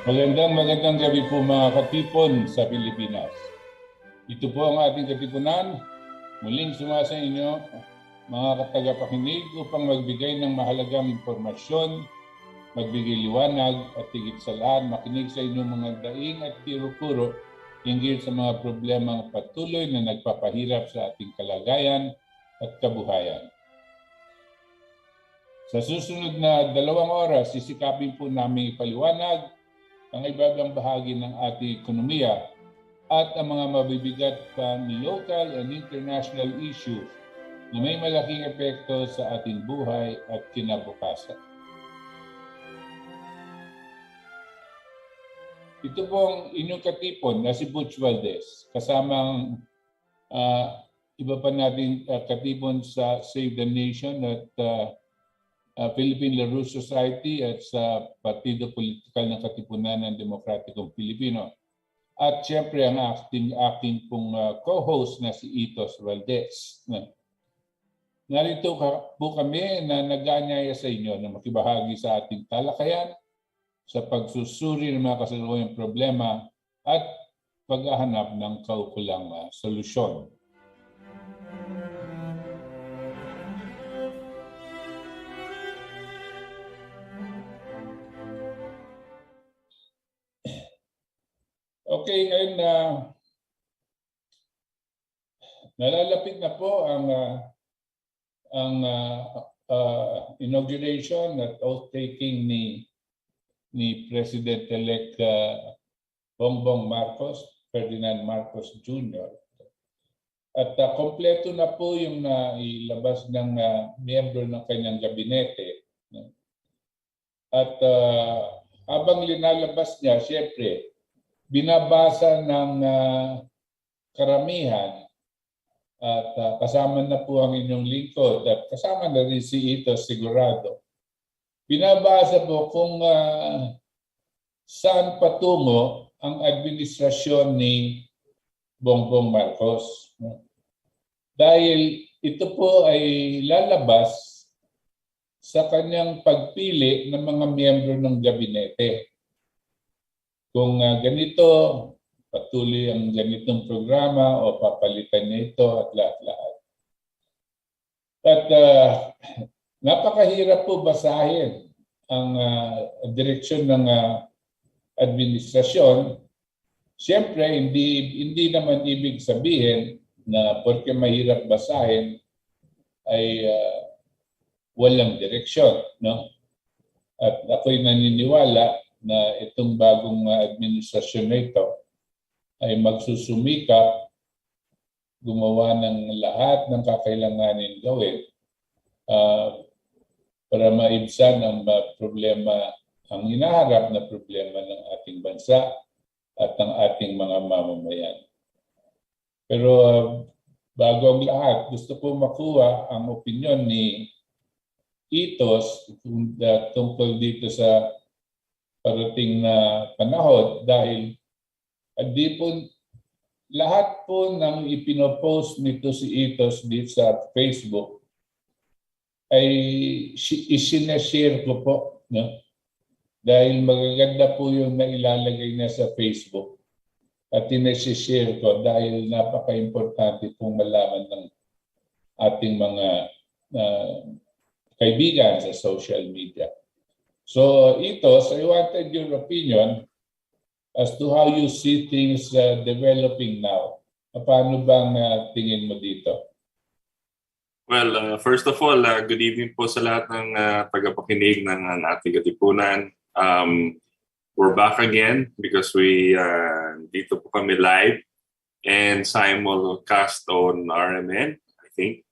Magandang gabi po mga katipon sa Pilipinas. Ito po ang ating katipunan. Muling sumasa inyo mga tagapakinig upang magbigay ng mahalagang impormasyon, magbigay liwanag at higit sa lahat makinig sa inyong mga daing at tiro-puro hinggil sa mga problemang patuloy na nagpapahirap sa ating kalagayan at kabuhayan. Sa susunod na 2 oras, sisikapin po namin ipaliwanag ang ibang bahagi ng ating ekonomiya at ang mga mabibigat pang local and international issues na may malaking epekto sa ating buhay at kinabukasan. Ito pong inyong katipon na si Butch Valdes, kasamang iba pa nating katipon sa Save the Nation at Philippine LaRouche Society at sa Partido Politikal ng Katipunan ng Demokratikong Pilipino. At siyempre ang aking pong co-host na si Itos Valdes. Narito po kami na nag-aanyaya sa inyo na makibahagi sa ating talakayan sa pagsusuri ng mga kasalukuyang problema at paghahanap ng kaukulang solusyon. Okay, ngayon nalalapit na po ang inauguration at oath-taking ni President-elect Bongbong Marcos, Ferdinand Marcos Jr. At kompleto na po yung nailabas ng miyembro ng kanyang gabinete. At habang linalabas niya, siyempre, binabasa ng karamihan at kasama na po ang inyong lingkod at kasama na rin si Ito sigurado. Binabasa po kung saan patungo ang administrasyon ni Bongbong Marcos. Dahil ito po ay lalabas sa kanyang pagpili ng mga miyembro ng gabinete. Kung ganito, patuloy ang ganitong programa o papalitan niya ito at lahat-lahat. At napakahirap po basahin ang direksyon ng administrasyon. Siyempre, hindi naman ibig sabihin na porque mahirap basahin ay walang direksyon. No? At ako'y naniniwala na itong bagong administrasyon na ito ay magsusumikap gumawa ng lahat ng kakailanganin gawin para maibsan ang problema, ang hinaharap na problema ng ating bansa at ng ating mga mamamayan. Pero bago ang lahat, gusto ko makuha ang opinyon ni Itos tungkol dito sa parating na panahon dahil di po lahat po ng ipinopost nito si Itos dito sa Facebook ay isinashare ko po. No? Dahil magaganda po yung nailalagay niya sa Facebook at isinashare ko dahil napaka-importante pong malaman ng ating mga kaibigan sa social media. So, Itos, I wanted your opinion as to how you see things developing now. Paano bang tingin mo dito? Well, first of all, good evening po sa lahat ng tagapakinig ng Ating Katipunan. We're back again because dito po kami live and simulcast on RMN, I think.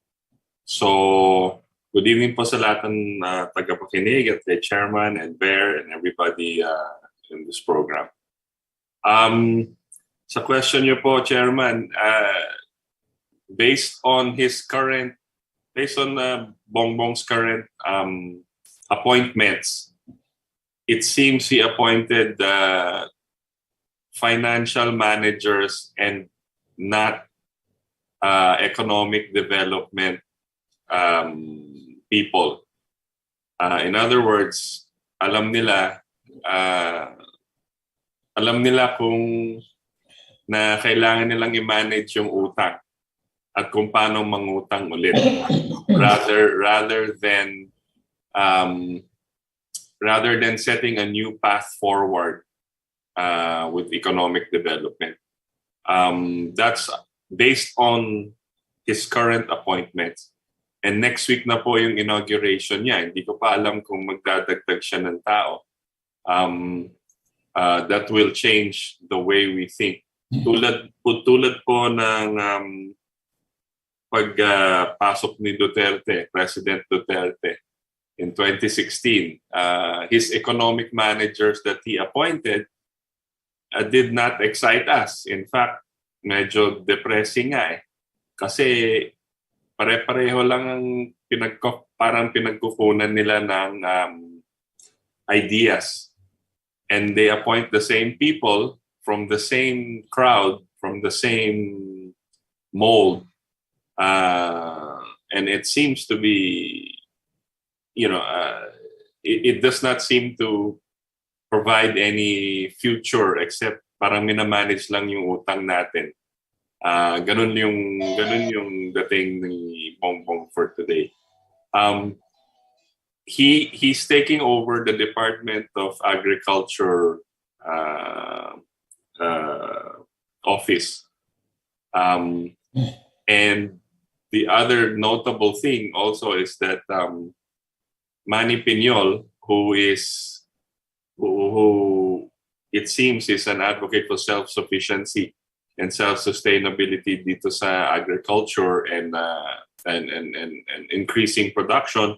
So, good evening po sa lahat ng tagapakinig at the chairman and Bear and everybody in this program. Sa question niyo po, Chairman, based on Bongbong's current appointments, it seems he appointed financial managers and not economic development people. In other words, alam nila alam nila kung na kailangan nilang i-manage yung utang at kung paano mangutang ulit rather than setting a new path forward with economic development. That's based on his current appointments. And next week na po yung inauguration niya. Hindi ko pa alam kung magdadagdag siya ng tao. That will change the way we think. Tulad po ng pagpasok ni Duterte, President Duterte, in 2016, his economic managers that he appointed did not excite us. In fact, medyo depressing nga eh. Kasi pare-pareho lang ang parang pinagkukunan nila ng ideas. And they appoint the same people from the same crowd, from the same mold. And it seems to be, it does not seem to provide any future except parang minamanage lang yung utang natin. Ganun yung dating ni Bongbong for today. He's taking over the Department of Agriculture office. And the other notable thing also is that Manny Piñol, who it seems is an advocate for self-sufficiency and self-sustainability dito sa agriculture and increasing production,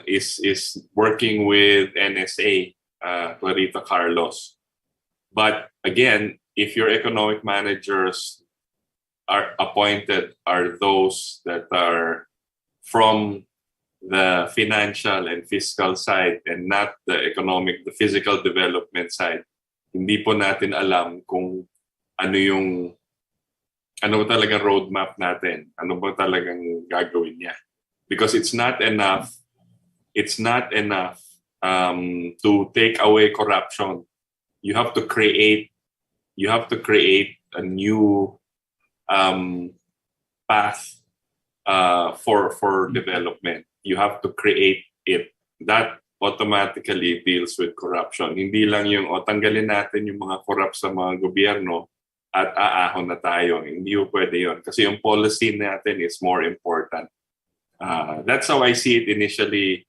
is working with NSA, Clarita Carlos. But again, if your economic managers are appointed are those that are from the financial and fiscal side and not the physical development side, hindi po natin alam kung ano ba talagang roadmap natin, ano ba talagang gagawin niya. Because it's not enough to take away corruption. You have to create a new path for development. You have to create it. That automatically deals with corruption. Hindi lang yung tanggalin natin yung mga corrupt sa mga gobyerno at aahon na tayo. Hindi po pwede yun. Kasi yung policy natin is more important. That's how I see it initially,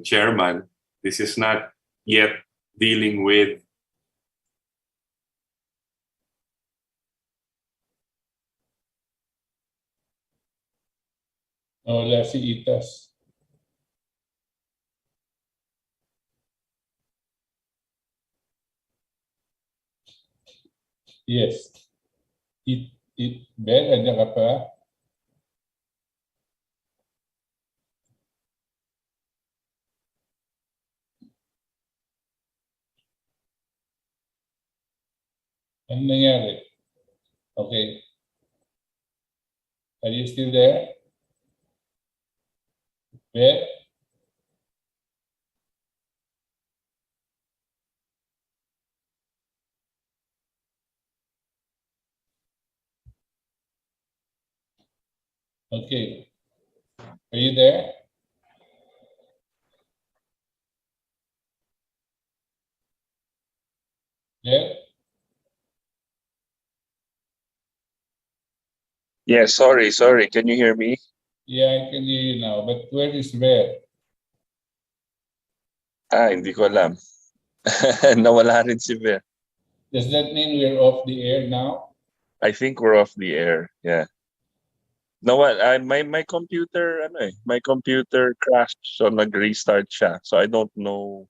Chairman. This is not yet dealing with wala si Itas. Yes. Ben, nandiyan ka pa? Ano nangyari? Okay. Are you still there? Ben? Okay. Are you there? Ben? Yeah, sorry. Can you hear me? Yeah, I can hear you now. But where is Ben? Hindi ko alam. Nawala rin si Ver. Does that mean we're off the air now? I think we're off the air. Yeah. No, my computer, my computer crashed, so nag-restart siya. So I don't know.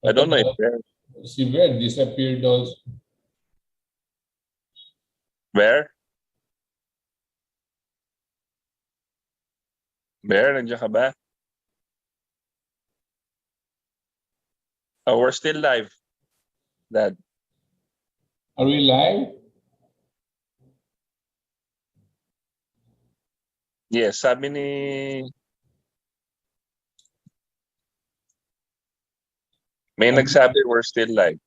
I don't know if Ver. Si Ben disappeared also. Ver, nandiyan ka ba? Oh, we're still live. Dad. Are we live? Yes, sabi ni may nagsabi we're still live.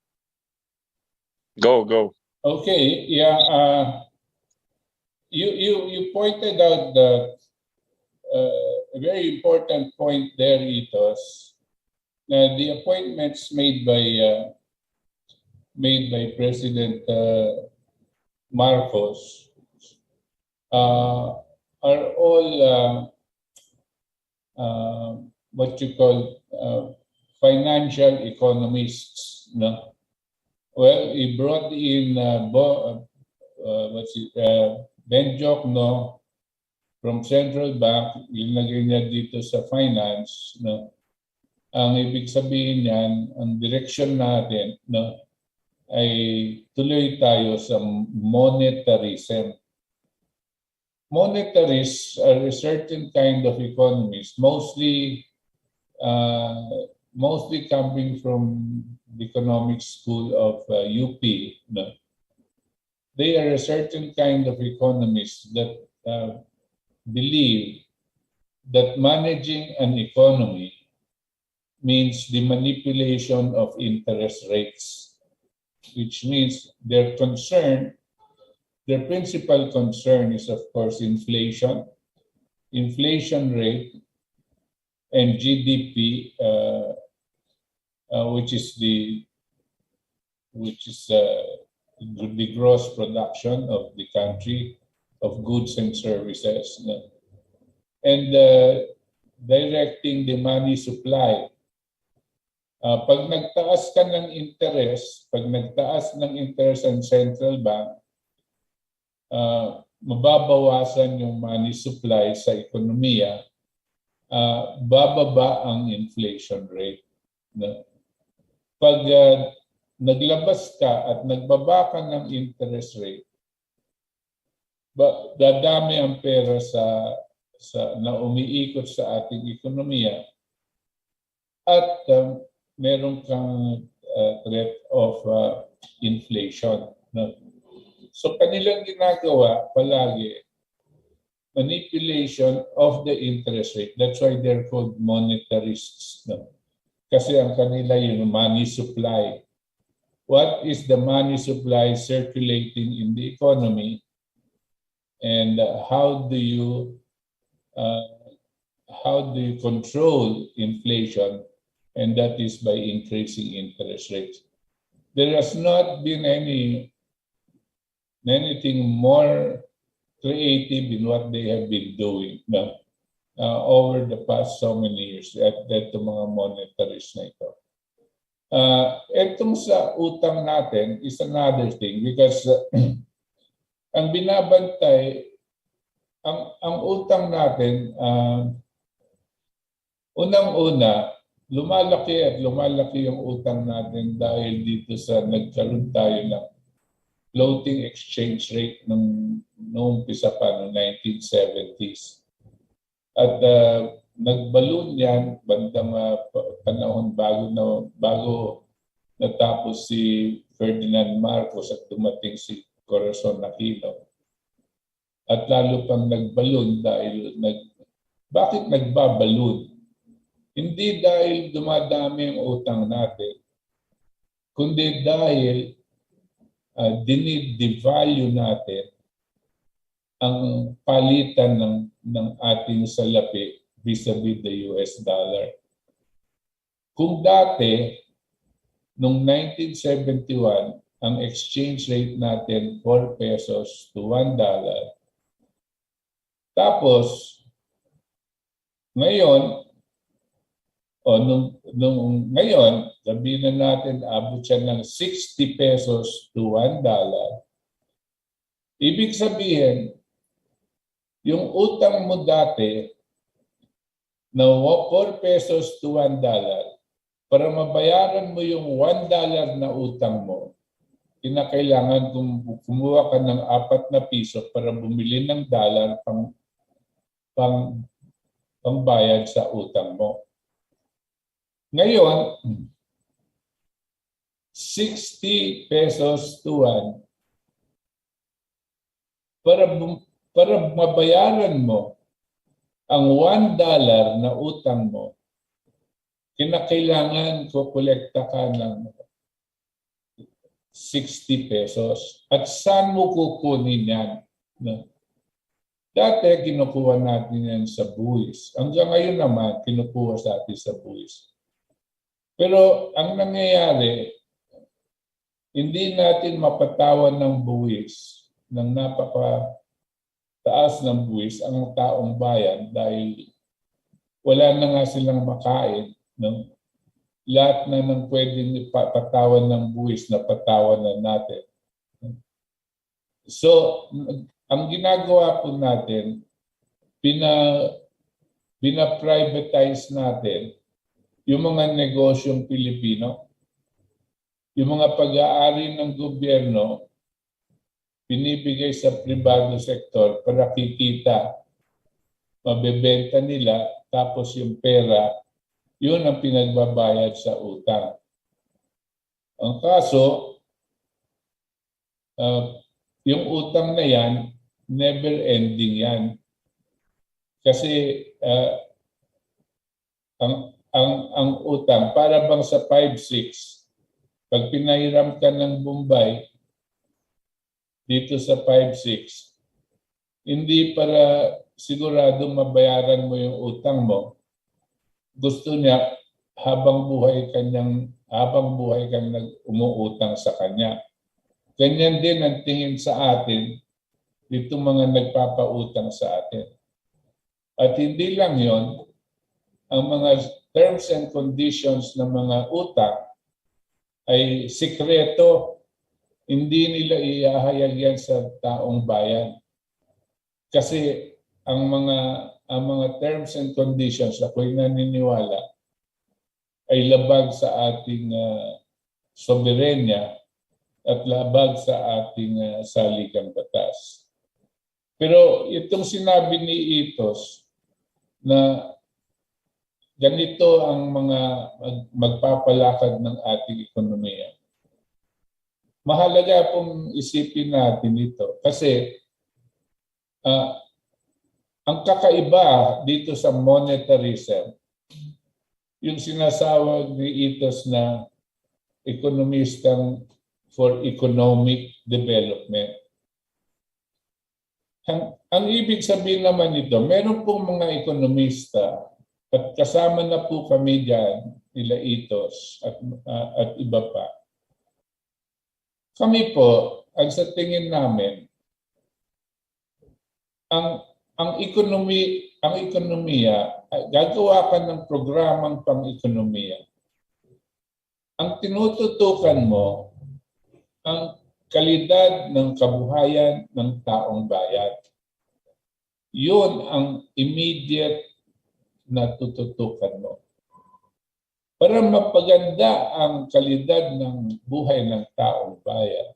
Go. Okay, yeah. You pointed out a very important point there, Itos. The appointments made by President Marcos are all what you call financial economists. No? Well, he brought in Ben Jokno from Central Bank, ilagay niya dito sa finance. No? Ang ibig sabihin niyan, ang direksyon natin, no, ay tuloy tayo sa monetarism. Monetarists are a certain kind of economists, mostly coming from the economic school of UP. No? They are a certain kind of economists that believe that managing an economy means the manipulation of interest rates, which means their principal concern is, of course, inflation rate, and GDP, which is the gross production of the country of goods and services, and directing the money supply. Pag nagtaas ka ng interest, ang central bank, mababawasan yung money supply sa ekonomiya, bababa ang inflation rate. No? Pag naglabas ka at nagbaba ka ng interest rate, dadami ang pera na umiikot sa ating ekonomiya at meron kang threat of inflation. No? So kanilang ginagawa palagi manipulation of the interest rate. That's why they're called monetarists. No? Kasi ang kanila yung money supply. What is the money supply circulating in the economy, and how do you control inflation? And that is by increasing interest rates. There has not been anything more creative in what they have been doing over the past so many years at mga monetarists na ito. Itong sa utang natin is another thing because ang binabantay, ang utang natin, unang-una, lumalaki yung utang natin dahil dito sa nagkaroon tayo ng floating exchange rate noong umpisa pa noong 1970s. At nagballoon yan bandang panahon bago natapos si Ferdinand Marcos at dumating si Corazon Aquino. At lalo pang nagballoon dahil bakit nagbaballoon? Hindi dahil dumadami ang utang natin, kundi dahil dinidevalue natin ang palitan ng ating salapi vis-a-vis the US dollar. Kung dati, noong 1971, ang exchange rate natin 4 pesos to $1. Tapos, ngayon, ngayon, sabihin na natin, abot siya ng 60 pesos to $1. Ibig sabihin, yung utang mo dati na 4 pesos to $1, para mabayaran mo yung $1 na utang mo, kinakailangan kumuha ka ng 4 na piso para bumili ng dollar pangbayad sa utang mo. Ngayon, 60 pesos to 1 para mabayaran mo ang $1 na utang mo, kinakailangan kolekta ka ng 60 pesos. At saan mo kukunin yan? No? Dati, kinukuha natin yan sa buwis. Hanggang ngayon naman, kinukuha sa atin sa buwis. Pero ang nangyayari, hindi natin mapatawan ng buwis, ng napakataas ng buwis ang taong bayan dahil wala na nga silang makain. No? Lahat na ng pwedeng ipatawan ng buwis na patawan na natin. So, ang ginagawa po natin, pina-privatize natin yung mga negosyong Pilipino, yung mga pag-aari ng gobyerno, pinibigay sa pribado sektor para kikita, mabebenta nila, tapos yung pera, yun ang pinagbabayad sa utang. Ang kaso, yung utang na yan, never ending yan. Kasi ang utang, para bang sa 5-6, pag pinahiram ka ng Bombay, dito sa 5-6, hindi para sigurado mabayaran mo yung utang mo. Gusto niya habang buhay kang umuutang sa kanya. Ganyan din ang tingin sa atin dito mga nagpapautang sa atin. At hindi lang yon, ang mga terms and conditions ng mga utang ay sikreto. Hindi nila iahayag yan sa taong bayan. Kasi ang mga terms and conditions, ako'y naniniwala, ay labag sa ating soberenya at labag sa ating saligang batas. Pero itong sinabi ni Itos na ganito ang mga magpapalakad ng ating ekonomiya. Mahalaga pong isipin natin ito kasi ang kakaiba dito sa monetarism, yung sinasawag ni Itos na ekonomistang for economic development. Ang ibig sabihin naman nito, meron pong mga ekonomista at kasama na po kami dyan, nila Itos at iba pa. Kami po, ang sa tingin namin, ang ekonomiya, gagawa ka ng programang pang-ekonomiya. Ang tinututukan mo, ang kalidad ng kabuhayan ng taong bayan. Yun ang immediate na tututukan mo. Para mapaganda ang kalidad ng buhay ng taong bayan,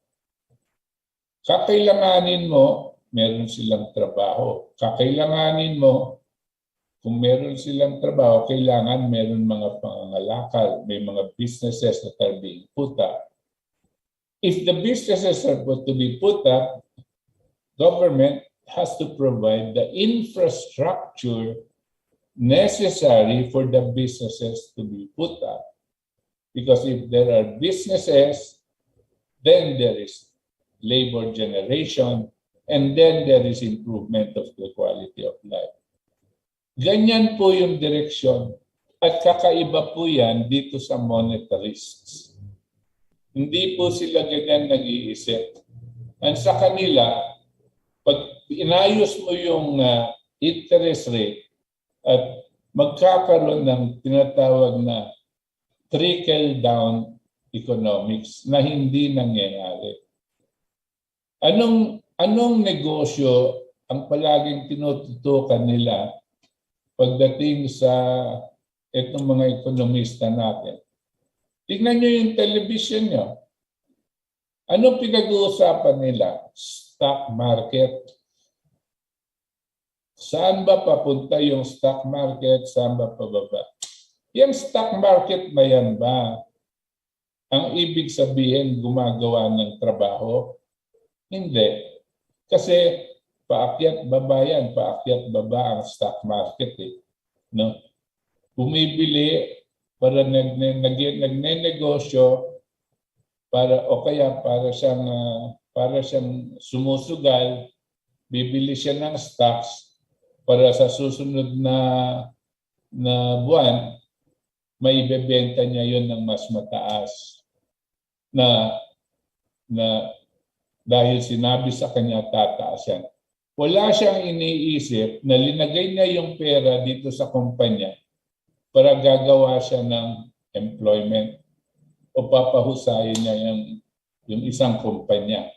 kakailanganin mo, meron silang trabaho. Kakailanganin mo, kung meron silang trabaho, kailangan meron mga pangangalakal, may mga businesses that are being put up. If the businesses are to be put up, government has to provide the infrastructure necessary for the businesses to be put up. Because if there are businesses, then there is labor generation, and then there is improvement of the quality of life. Ganyan po yung direksyon. At kakaiba po yan dito sa monetarists. Hindi po sila ganyan nag-iisip. And sa kanila, pag inayos mo yung interest rate at magkakaroon ng tinatawag na trickle-down economics na hindi nangyayari. Anong negosyo ang palaging tinututukan nila pagdating sa itong mga ekonomista natin? Tignan nyo yung television nyo. Anong pinag-uusapan nila? Stock market. Saan ba papunta yung stock market? Saan ba pababa? Yung stock market ba yan ba? Ang ibig sabihin gumagawa ng trabaho? Hindi. Kasi paakyat baba yan, paakyat baba ang stock market. No? Bumibili para nagnenegosyo o kaya para siyang sumusugal, bibili siya ng stocks para sa susunod na buwan may ibebenta niya yon ng mas mataas na dahil sinabi sa kanya tataas yan. Wala siyang iniisip na linagay niya yung pera dito sa kumpanya para gagawa siya ng employment o papahusayin niya yung isang kumpanya.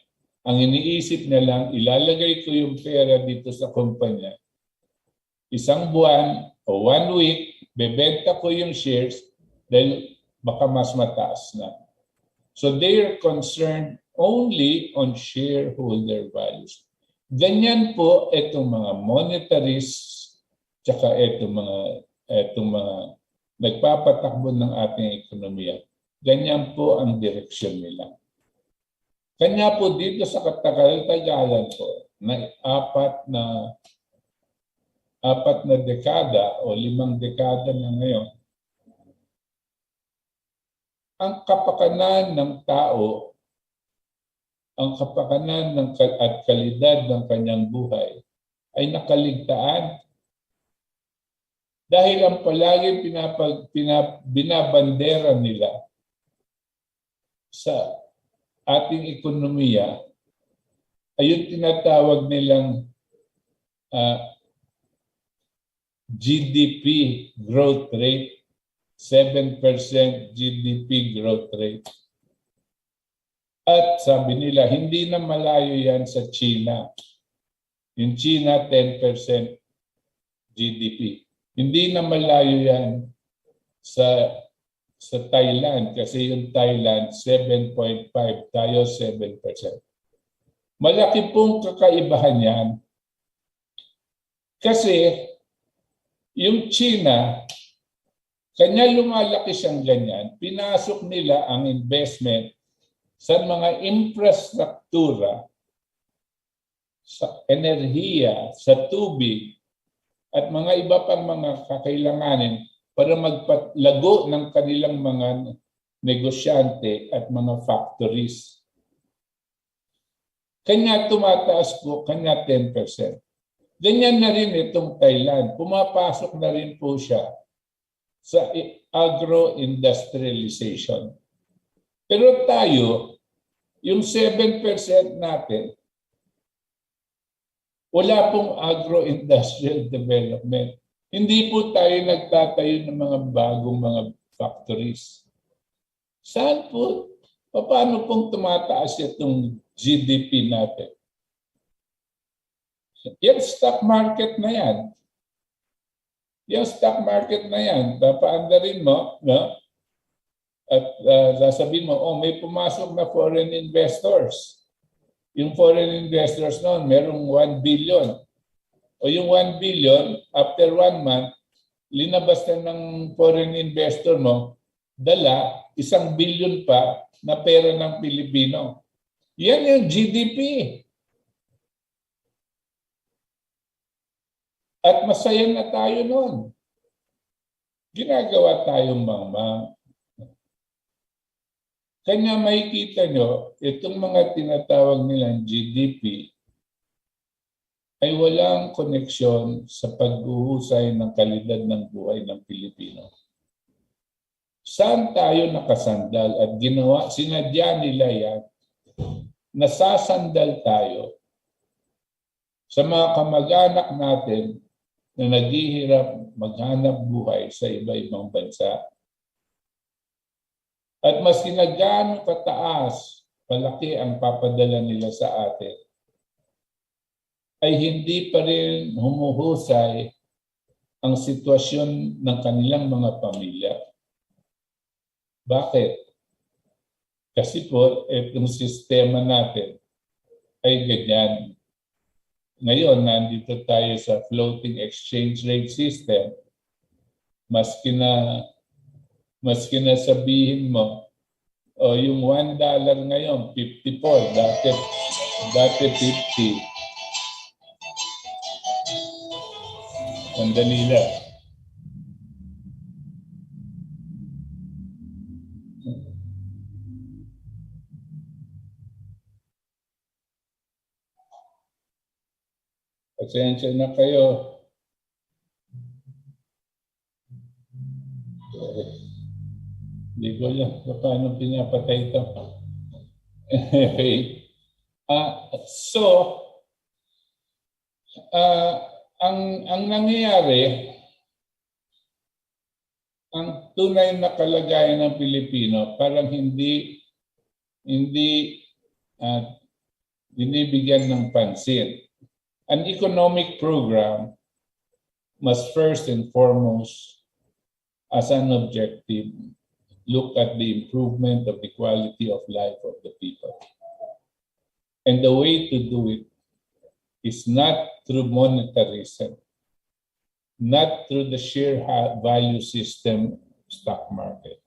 Ang iniisip niya lang, ilalagay ko yung pera dito sa kumpanya. Isang buwan o 1 week, bebenta ko yung shares dahil baka mas mataas na. So they're concerned only on shareholder values. Ganyan po itong mga monetarists tsaka itong mga nagpapatakbo ng ating ekonomiya. Ganyan po ang direksyon nila. Kanya po dito sa katagal-tagalan po na apat na dekada o 5 dekada na ngayon, ang kapakanan ng tao, ang kapakanan at kalidad ng kanyang buhay ay nakaligtaan. Dahil ang palaging binabandera nila sa ating ekonomiya ay yung tinatawag nilang GDP growth rate, 7% GDP growth rate. At sabi nila, hindi na malayo yan sa China. Yung China, 10% GDP. Hindi na malayo yan sa Thailand kasi yung Thailand 7.5, tayo 7%. Malaki pong kakaibahan yan kasi yung China, kanya lumalaki siyang ganyan, pinasok nila ang investment sa mga infrastruktura, sa enerhiya, sa tubig, at mga iba pang mga kakailanganin para magpalago ng kanilang mga negosyante at mga factories. Kanya tumataas po, kanya 10%. Ganyan na rin itong Thailand. Pumapasok na rin po siya sa agro-industrialization. Pero tayo, yung 7% natin, wala pong agro-industrial development. Hindi po tayo nagtatayo ng mga bagong mga factories. Saan po? Paano pong tumataas itong GDP natin? Yan stock market na yan. Yung stock market na yan, papaandarin mo, no? At sasabihin mo, may pumasok na foreign investors. Yung foreign investors noon, merong 1 billion. O yung 1 billion, after 1 month, linabas na ng foreign investor mo, dala 1 billion pa na pera ng Pilipino. Yan yung GDP. At masaya na tayo noon. Ginagawa tayong mangmang. Kanya makikita nyo, itong mga tinatawag nilang GDP ay walang koneksyon sa pag-uhusay ng kalidad ng buhay ng Pilipino. Saan tayo nakasandal at sinadya nila yan, nasasandal tayo sa mga kamag-anak natin na naghihirap maghanap buhay sa iba-ibang bansa. At maski na gaano kataas, palaki ang papadala nila sa atin, ay hindi pa rin humuhusay ang sitwasyon ng kanilang mga pamilya. Bakit? Kasi po, itong sistema natin ay ganyan. Ngayon, nandito tayo sa floating exchange rate system. Maski na sabihin mo, yung $1 ngayon, 54, dati 50. Sandali lang. Pasensya na kayo. Hindi ko alam paano pinapatay ito. Anyway, ang nangyayari, ang tunay na kalagayan ng Pilipino parang hindi binibigyan ng pansin. An economic program must first and foremost, as an objective, look at the improvement of the quality of life of the people. And the way to do it is not through monetarism, not through the sheer value system stock market,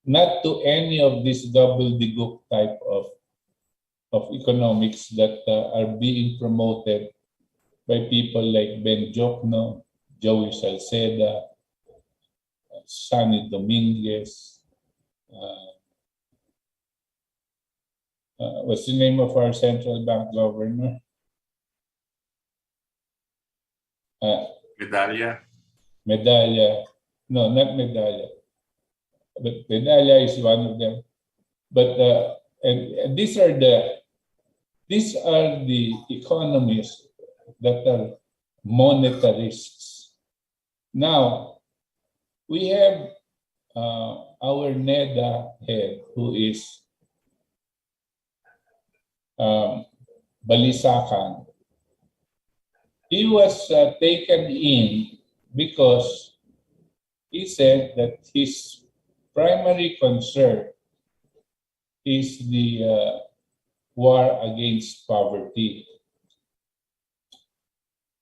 not to any of this gobbledygook type of economics that are being promoted by people like Ben Jokno, Joey Salceda, Sunny Dominguez, what's the name of our central bank governor? Medalla. Medalla. No, not Medalla. But Medalla is one of them. But and these are the economists that are monetarists. Now, we have our NEDA head, who is Balisacan. He was taken in because he said that his primary concern is the war against poverty.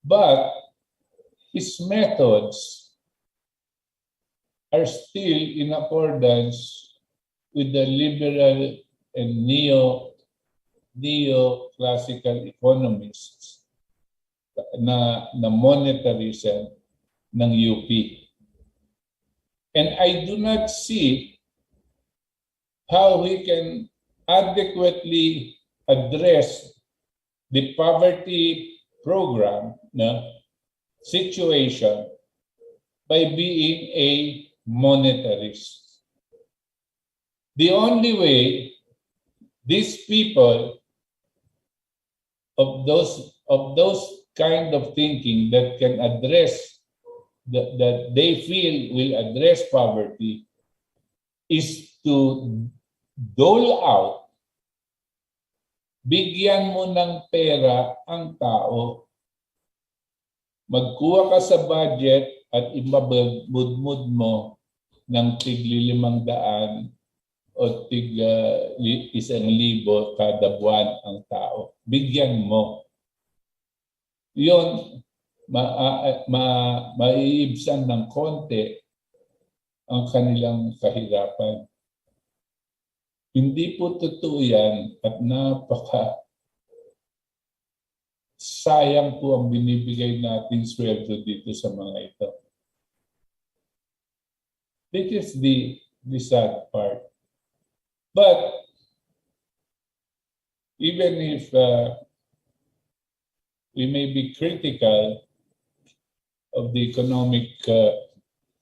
But his methods are still in accordance with the liberal and neo-classical economists na monetarism ng UP. And I do not see how we can adequately address the poverty program situation by being a monetarist. The only way these people of those kind of thinking that can address that they feel will address poverty is to dole out, bigyan mo ng pera ang tao. Magkuha ka sa budget at ibabudmud mo ng tig-500 o tig-1,000 kada buwan ang tao. Bigyan mo. Yun, maiibsan ng konti ang kanilang kahirapan. Hindi po totoo yan at sayang po ang binibigay natin sweldo dito sa mga ito. This is the sad part. But even if we may be critical of the economic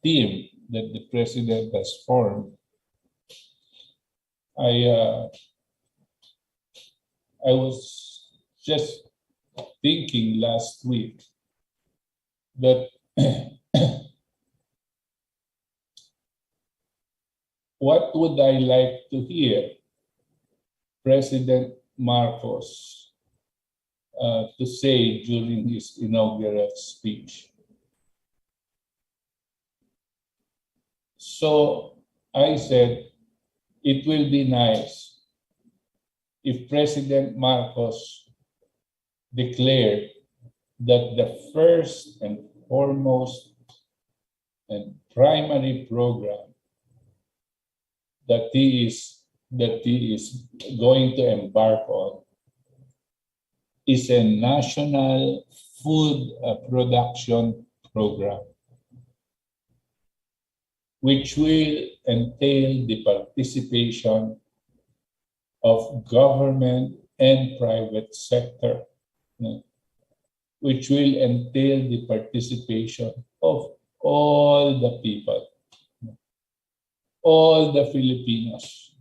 team that the president has formed, I was just thinking last week that what would I like to hear President Marcos to say during his inaugural speech? So I said, it will be nice if President Marcos declared that the first and foremost and primary program that he is going to embark on is a national food production program, which will entail the participation of government and private sector. which will entail the participation of all the people, all the Filipinos.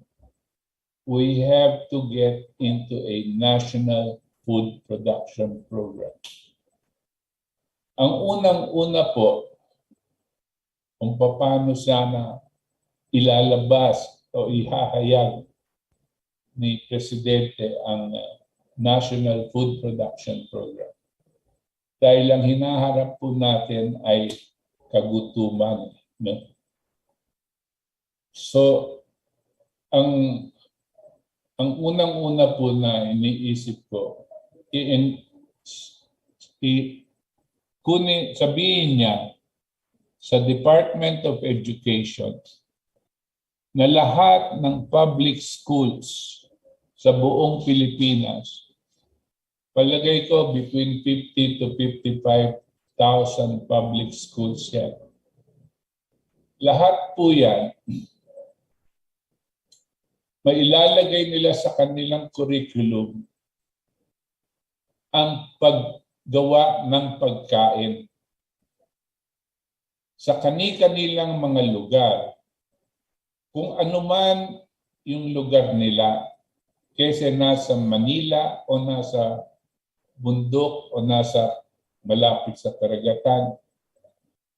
We have to get into a national food production program. Ang unang-una po, kung paano sana ilalabas o ihahayag ni Presidente ang National Food Production Program. Dahil ang hinaharap po natin ay kagutuman. No? So, ang unang-una po na iniisip ko, sabihin niya sa Department of Education na lahat ng public schools sa buong Pilipinas, palagay ko between 50 to 55,000 public schools yan. Lahat po yan, mailalagay nila sa kanilang curriculum ang paggawa ng pagkain sa kani-kanilang mga lugar. Kung anuman yung lugar nila, kaysa nasa Manila o nasa bundok o nasa malapit sa karagatan,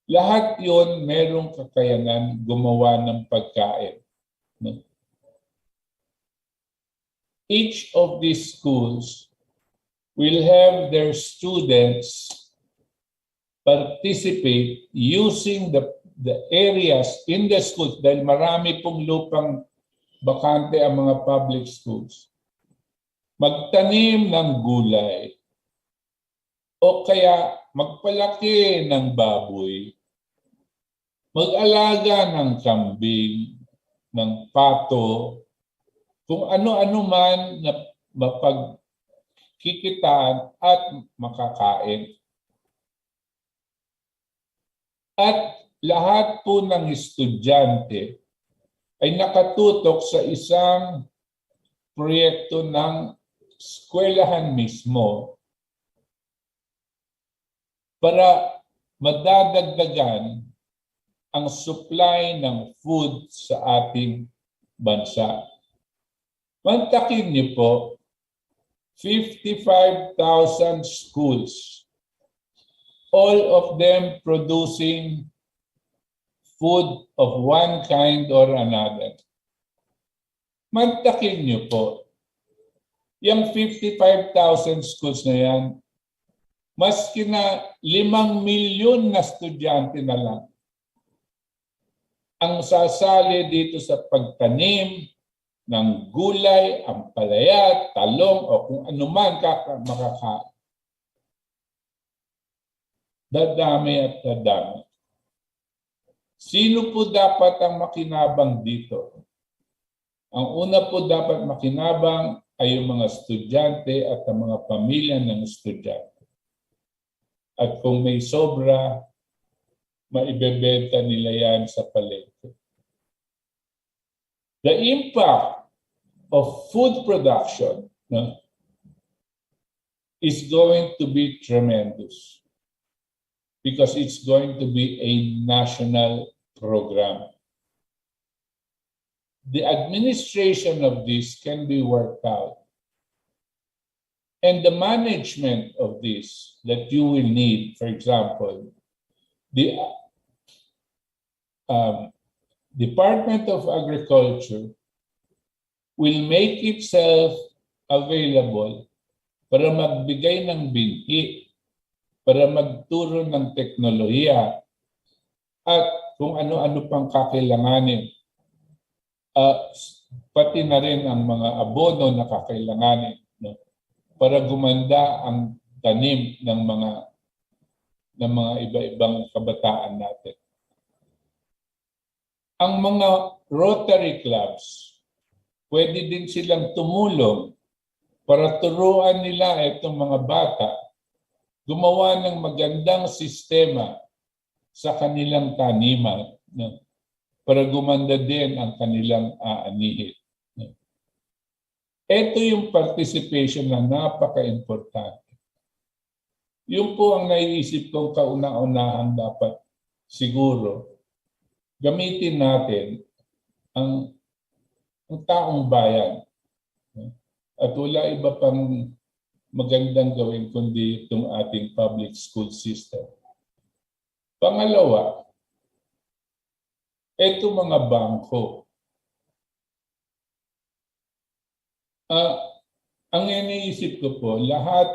lahat yon merong kakayanan gumawa ng pagkain. Each of these schools will have their students participate using the areas in the schools, dahil marami pong lupang bakante ang mga public schools. Magtanim ng gulay o kaya magpalaki ng baboy, mag-alaga ng kambing, ng pato, kung ano-ano man na mapagkikitaan at makakain. At lahat po ng estudyante ay nakatutok sa isang proyekto ng eskwelahan mismo para madadagdagan ang supply ng food sa ating bansa. Mantakin niyo po, 55,000 schools, all of them producing food of one kind or another. Mantakin niyo po, yung 55,000 schools na yan, maski na 5 milyon na estudyante na lang ang sasali dito sa pagtanim ng gulay, ampalaya, talong o kung anuman makakain. Dadami at dadami. Sino po dapat ang makinabang dito? Ang una po dapat makinabang ay yung mga estudyante at ang mga pamilya ng estudyante. At kung may sobra, maibebenta nila yan sa palengke. The impact of food production is going to be tremendous because it's going to be a national program. The administration of this can be worked out. And the management of this that you will need, for example, the Department of Agriculture will make itself available para magbigay ng binhi, para magturo ng teknolohiya at kung ano-ano pang kakailanganin. Pati na rin ang mga abono na kakailanganin, no? Para gumanda ang tanim ng mga iba-ibang kabataan natin. Ang mga Rotary clubs, pwede din silang tumulong para turuan nila itong mga bata gumawa ng magandang sistema sa kanilang taniman, no? Para gumanda din ang kanilang aanihin. No? Ito yung participation na napaka-importante. Yun po ang naiisip kong kauna-unahan dapat siguro gamitin natin ang taong bayan. At wala iba pang magandang gawin kundi itong ating public school system. Pangalawa, ito mga bangko. Ang iniisip ko po, lahat,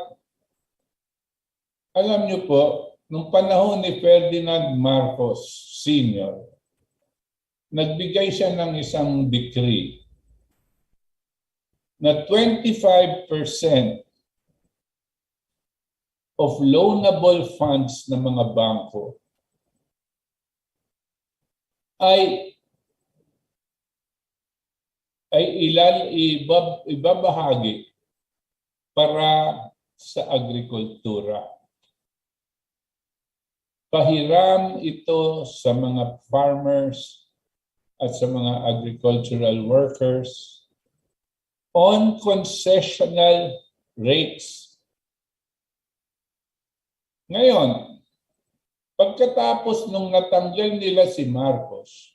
alam niyo po, nung panahon ni Ferdinand Marcos Sr., nagbigay siya ng isang decree na 25% of loanable funds ng mga bangko ay ibabahagi para sa agrikultura. Pahiram ito sa mga farmers at sa mga agricultural workers on concessional rates. Ngayon, pagkatapos nung natanggal nila si Marcos,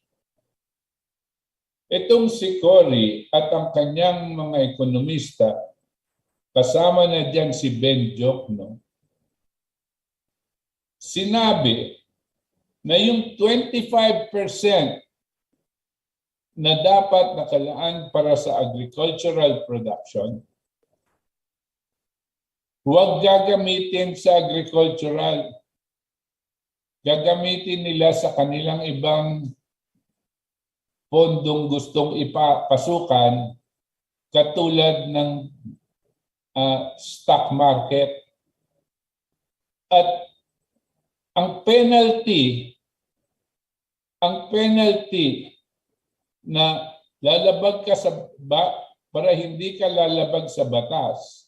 itong si Cory at ang kanyang mga ekonomista, kasama na dyan si Ben Jokno, sinabi na yung 25% na dapat nakalaan para sa agricultural production, huwag gagamitin sa agricultural. Gagamitin nila sa kanilang ibang pondong gustong ipapasukan katulad ng stock market. At ang penalty na lalabag ka para hindi ka lalabag sa batas.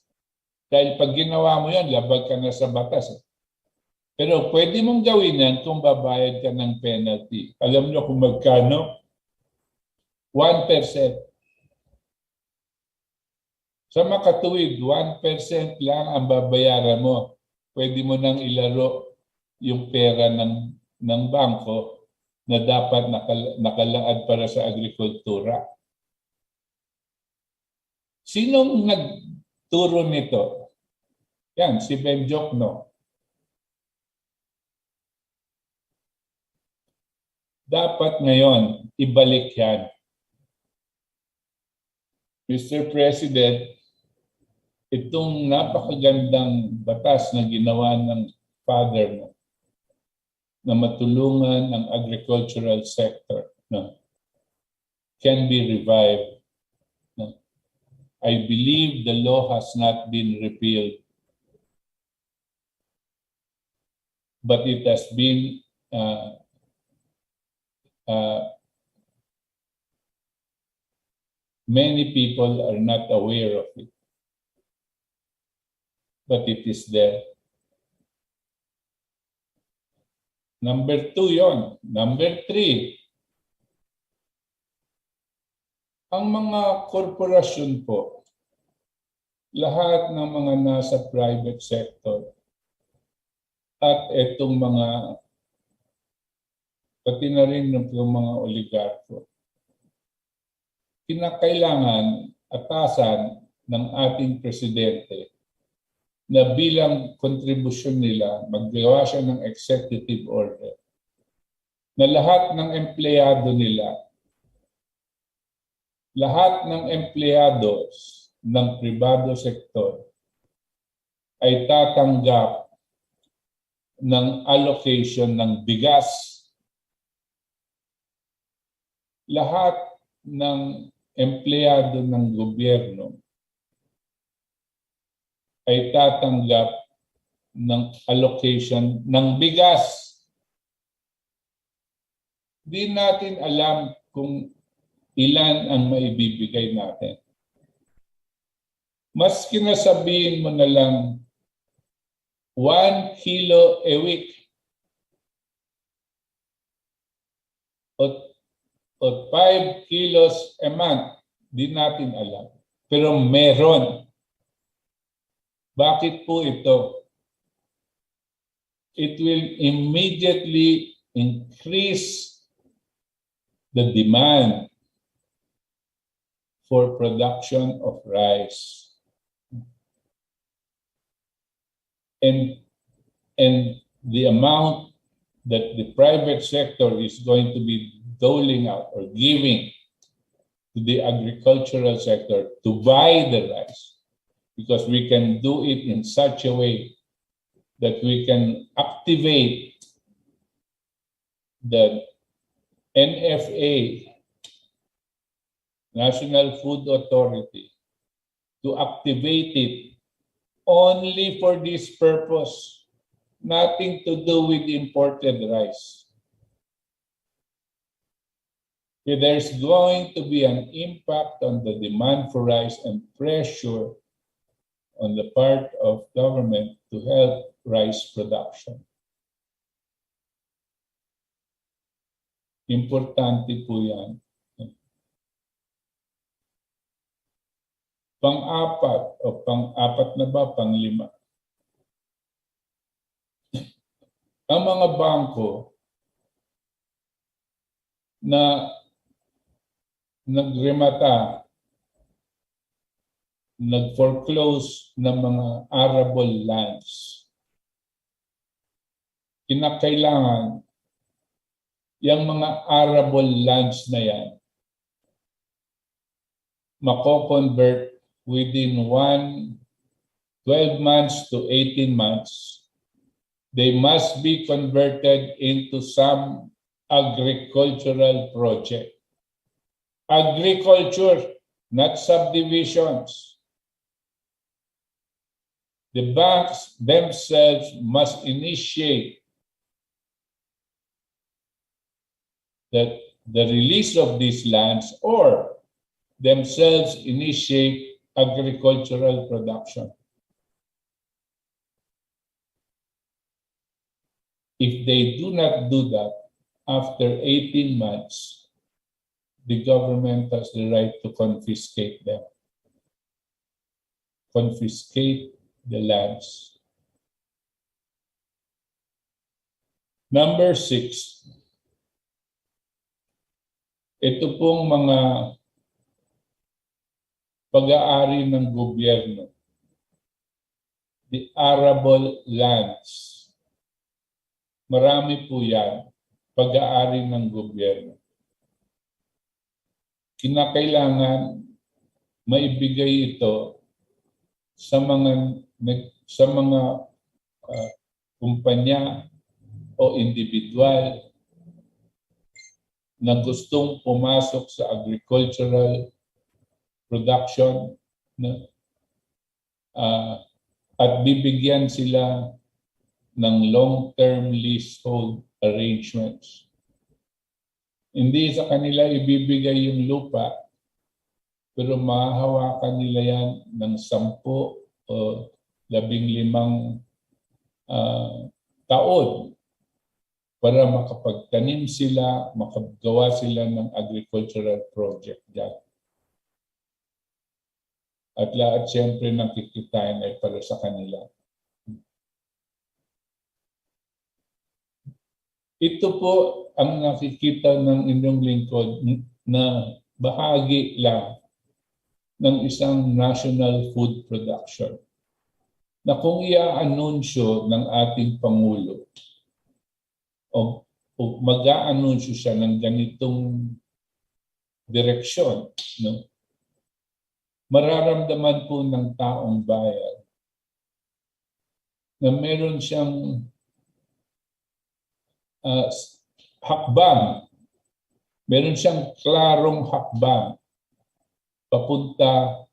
Dahil pag ginawa mo yan, labag ka na sa batas. Pero pwede mong gawin yan kung babayad ka ng penalty. Alam nyo kung magkano? 1%. Sa makatuwid, 1% lang ang babayaran mo. Pwede mo nang ilaro yung pera ng bangko na dapat nakalaad para sa agrikultura. Sinong nagturo nito? Yan, si Ben Jokno. Dapat ngayon, ibalik yan. Mr. President, itong napakagandang batas na ginawa ng father mo na matulungan ang agricultural sector can be revived. I believe the law has not been repealed, but it has been many people are not aware of it, but it is there. Number 2 yon. Number 3, ang mga korporasyon po, lahat ng mga nasa private sector at itong mga pati na rin ng mga oligarko, kinakailangan atasan ng ating presidente na bilang kontribusyon nila, maggawa siya ng executive order na lahat ng empleyado nila, lahat ng empleyados ng pribado sektor ay tatanggap ng allocation ng bigas. Lahat ng empleyado ng gobyerno ay tatanggap ng allocation ng bigas. Di natin alam kung ilan ang maibibigay natin. Mas kinasabihin mo na lang 1 kilo a week o 5 kilos a month, di natin alam. Pero meron. Bakit po ito? it will immediately increase the demand for production of rice. And the amount that the private sector is going to be doling out or giving to the agricultural sector to buy the rice, because we can do it in such a way that we can activate the NFA, National Food Authority, to activate it only for this purpose, nothing to do with imported rice. There's going to be an impact on the demand for rice and pressure on the part of government to help rice production. Importante po yan. Pang-apat o pang-apat na ba, pang-lima. Ang mga bangko na nagremata, nag-foreclose ng mga arable lands, kinakailangan yung mga arable lands na yan mako-convert within 12 months to 18 months. They must be converted into some agricultural project. Agriculture, not subdivisions. The banks themselves must initiate the release of these lands or themselves initiate agricultural production. If they do not do that, after 18 months, the government has the right to confiscate them. Confiscate the lands. Number 6. Ito pong mga pag-aari ng gobyerno. The arable lands. Marami po yan, pag-aari ng gobyerno. Kinakailangan maibigay ito sa mga kumpanya o individual na gustong pumasok sa agricultural production at bibigyan sila ng long-term leasehold arrangements. Hindi sa kanila ibibigay yung lupa, pero mahahawakan nila yan ng 10 o 15 taon para makapagtanim sila, makagawa sila ng agricultural project dyan. At lahat siyempre nakikitain ay para sa kanila. Ito po ang nakikita ng inyong lingkod na bahagi lang ng isang national food production na kung i-anunsyo ng ating Pangulo o mag-a-anunsyo siya ng ganitong direksyon, no? Mararamdaman po ng taong bayan na meron siyang hakbang, meron siyang klarong hakbang papunta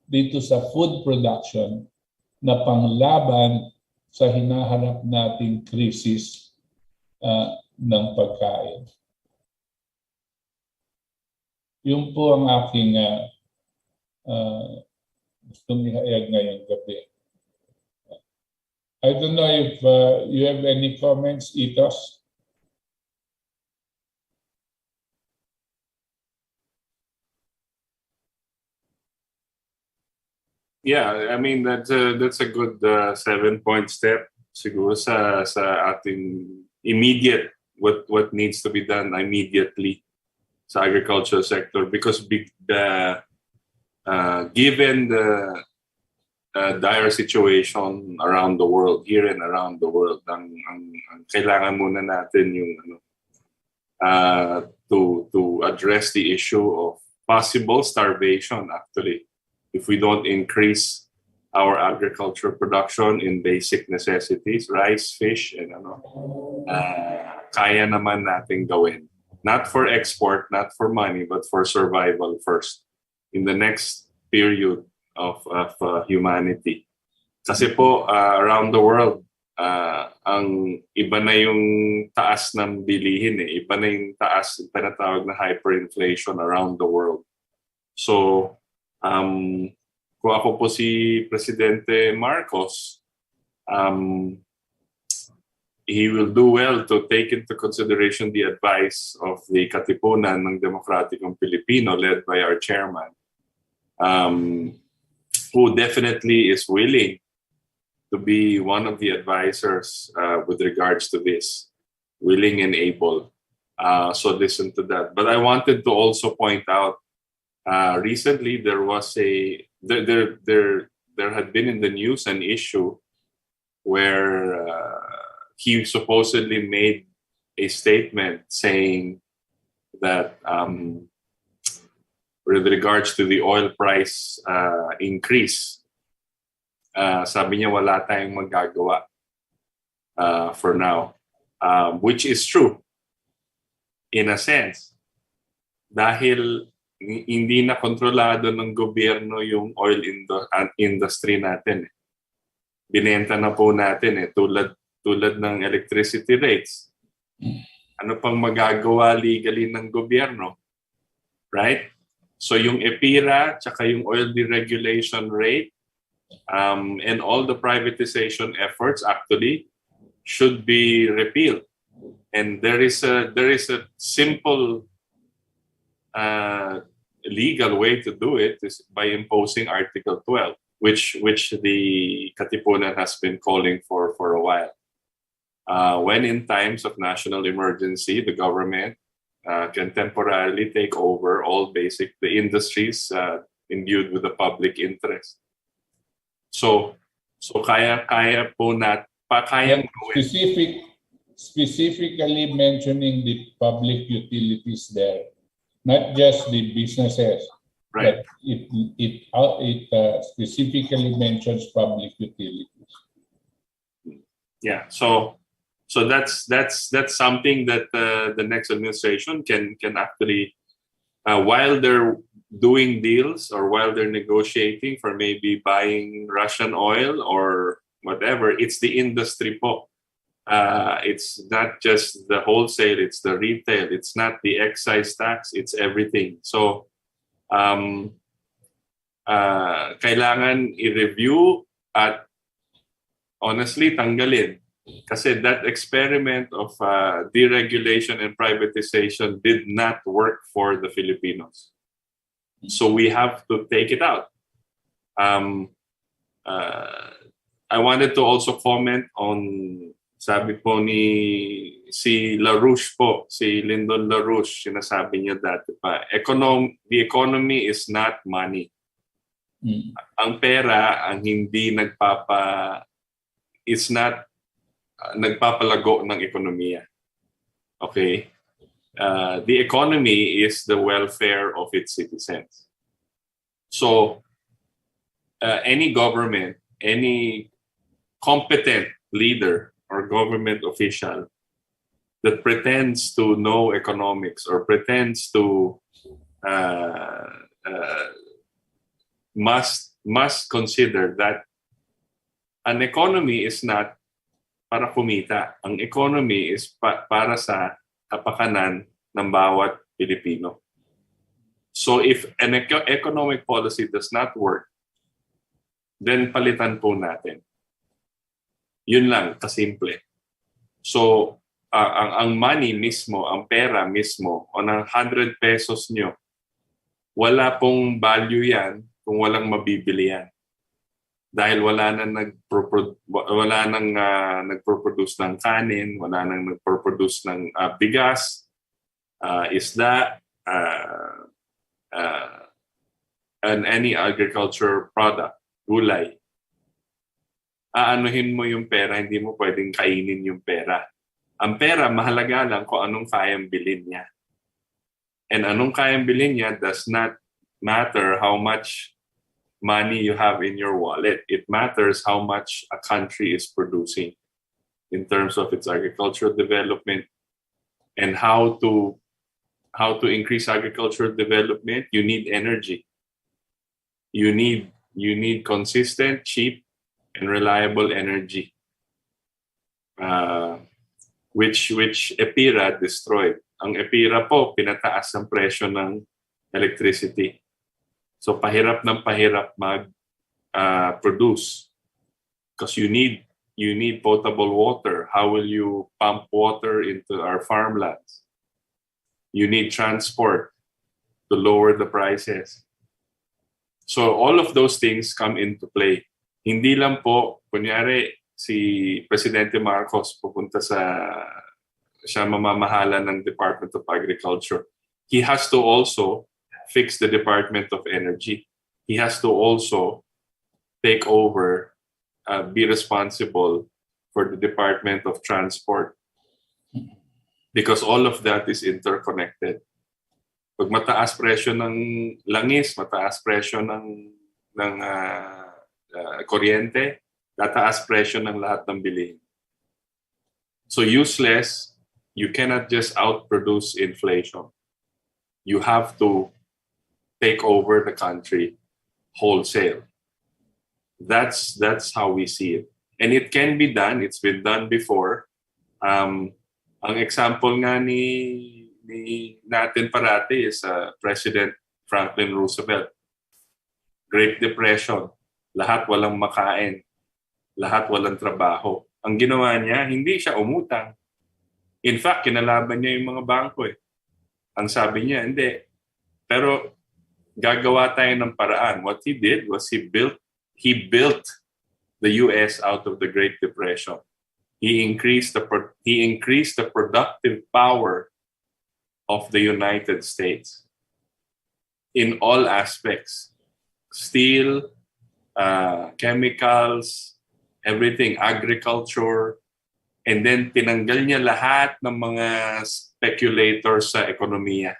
dito sa food production na panglaban sa hinaharap nating krisis ng pagkain. Yun po ang aking gustong ihayag ngayong gabi. I don't know if you have any comments, Itos? Yeah, I mean that's a good 7-point step siguro sa ating immediate what needs to be done immediately sa agricultural sector, because given the dire situation around the world, here and around the world, ang kailangan muna natin yung to address the issue of possible starvation, actually, if we don't increase our agricultural production in basic necessities, rice, fish, and kaya naman natin gawin. Not for export, not for money, but for survival first in the next period of humanity. Kasi po, around the world, ang iba na yung taas ng bilihin eh. Iba na yung taas, tinatawag na hyperinflation around the world. So, kung ako po si Presidente Marcos, he will do well to take into consideration the advice of the Katipunan ng Demokratikong Pilipino led by our chairman, who definitely is willing to be one of the advisors with regards to this, willing and able. So listen to that. But I wanted to also point out, recently there was there had been in the news an issue where he supposedly made a statement saying that with regards to the oil price increase, sabi niya wala tayong magagawa for now, which is true in a sense, dahil hindi na kontrolado ng gobyerno yung oil industry natin. Binenta na po natin tulad ng electricity rates. Ano pang magagawa legally ng gobyerno? Right? So yung EPIRA tsaka yung oil deregulation rate and all the privatization efforts actually should be repealed. And there is a simple legal way to do it is by imposing Article 12, which the Katipunan has been calling for a while. When in times of national emergency, the government can temporarily take over all the industries imbued with the public interest. So kaya po kayang specifically mentioning the public utilities there. Not just the businesses, right? But it specifically mentions public utilities. Yeah, so that's something that the next administration can actually, while they're doing deals or while they're negotiating for maybe buying Russian oil or whatever, it's the industry po. It's not just the wholesale, it's the retail, it's not the excise tax, it's everything. So, kailangan i-review at honestly tanggalin. Kasi that experiment of deregulation and privatization did not work for the Filipinos. So we have to take it out. I wanted to also comment on, sabi po si LaRouche po, si Lyndon LaRouche, sinasabi niya dati pa, the economy is not money. Ang pera ang hindi nagpapalago ng ekonomiya. Okay? The economy is the welfare of its citizens. So, any government, any competent leader or government official that pretends to know economics or pretends to must consider that an economy is not para kumita. Ang economy is para sa kapakanan ng bawat Pilipino. So if an economic policy does not work, then palitan po natin. Yun lang, kasimple. So, ang money mismo, ang pera mismo, o ng 100 pesos nyo, wala pong value yan kung walang mabibili yan. dahil wala nang nagpo-produce ng kanin, wala nang nagpo-produce ng bigas, isda, and any agriculture product, gulay. Aanuhin mo yung pera, hindi mo pwedeng kainin yung pera. Ang pera, mahalaga lang kung anong kayang bilhin niya. And anong kayang bilhin niya does not matter how much money you have in your wallet. It matters how much a country is producing in terms of its agricultural development and how to increase agricultural development. You need energy. You need consistent, cheap, and reliable energy, which EPIRA destroyed. Ang EPIRA po, pinataas ang presyo ng electricity. So pahirap mag-produce because you need potable water. How will you pump water into our farmlands? You need transport to lower the prices. So all of those things come into play. Hindi lang po, kunyari, si Presidente Marcos pupunta siya mamamahala ng Department of Agriculture. He has to also fix the Department of Energy. He has to also take over, be responsible for the Department of Transport. Because all of that is interconnected. Pag mataas presyo ng langis, mataas presyo ng kuryente, tataas presyo ng lahat ng bilihin. So useless, you cannot just outproduce inflation. You have to take over the country wholesale. That's how we see it. And it can be done. It's been done before. Ang example nga natin parati is President Franklin Roosevelt. Great Depression. Lahat walang makain. Lahat walang trabaho. Ang ginawa niya, hindi siya umutang. In fact, kinalaban niya yung mga bangko eh. Ang sabi niya, hindi. Pero gagawa tayo ng paraan. What he did was he built the US out of the Great Depression. He increased the productive power of the United States in all aspects. Steel, chemicals, everything, agriculture, and then tinanggal niya lahat ng mga speculators sa ekonomiya.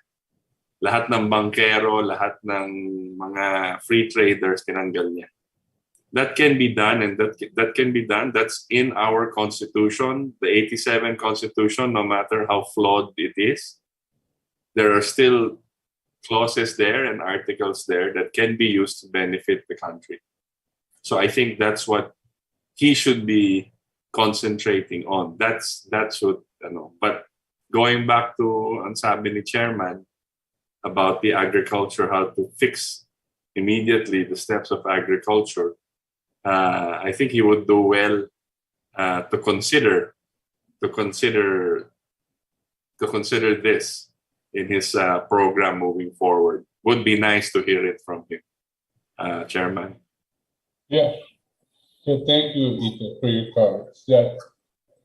Lahat ng bankero, lahat ng mga free traders, tinanggal niya. That can be done, and that can be done. That's in our Constitution, the 87 Constitution, no matter how flawed it is. There are still clauses there and articles there that can be used to benefit the country. So I think that's what he should be concentrating on. That's what, But going back to ang sabi ni Chairman about the agriculture, how to fix immediately the steps of agriculture, I think he would do well to consider this in his program moving forward. Would be nice to hear it from him, Chairman. Yeah. So thank you, Vito, for your comments. Yeah.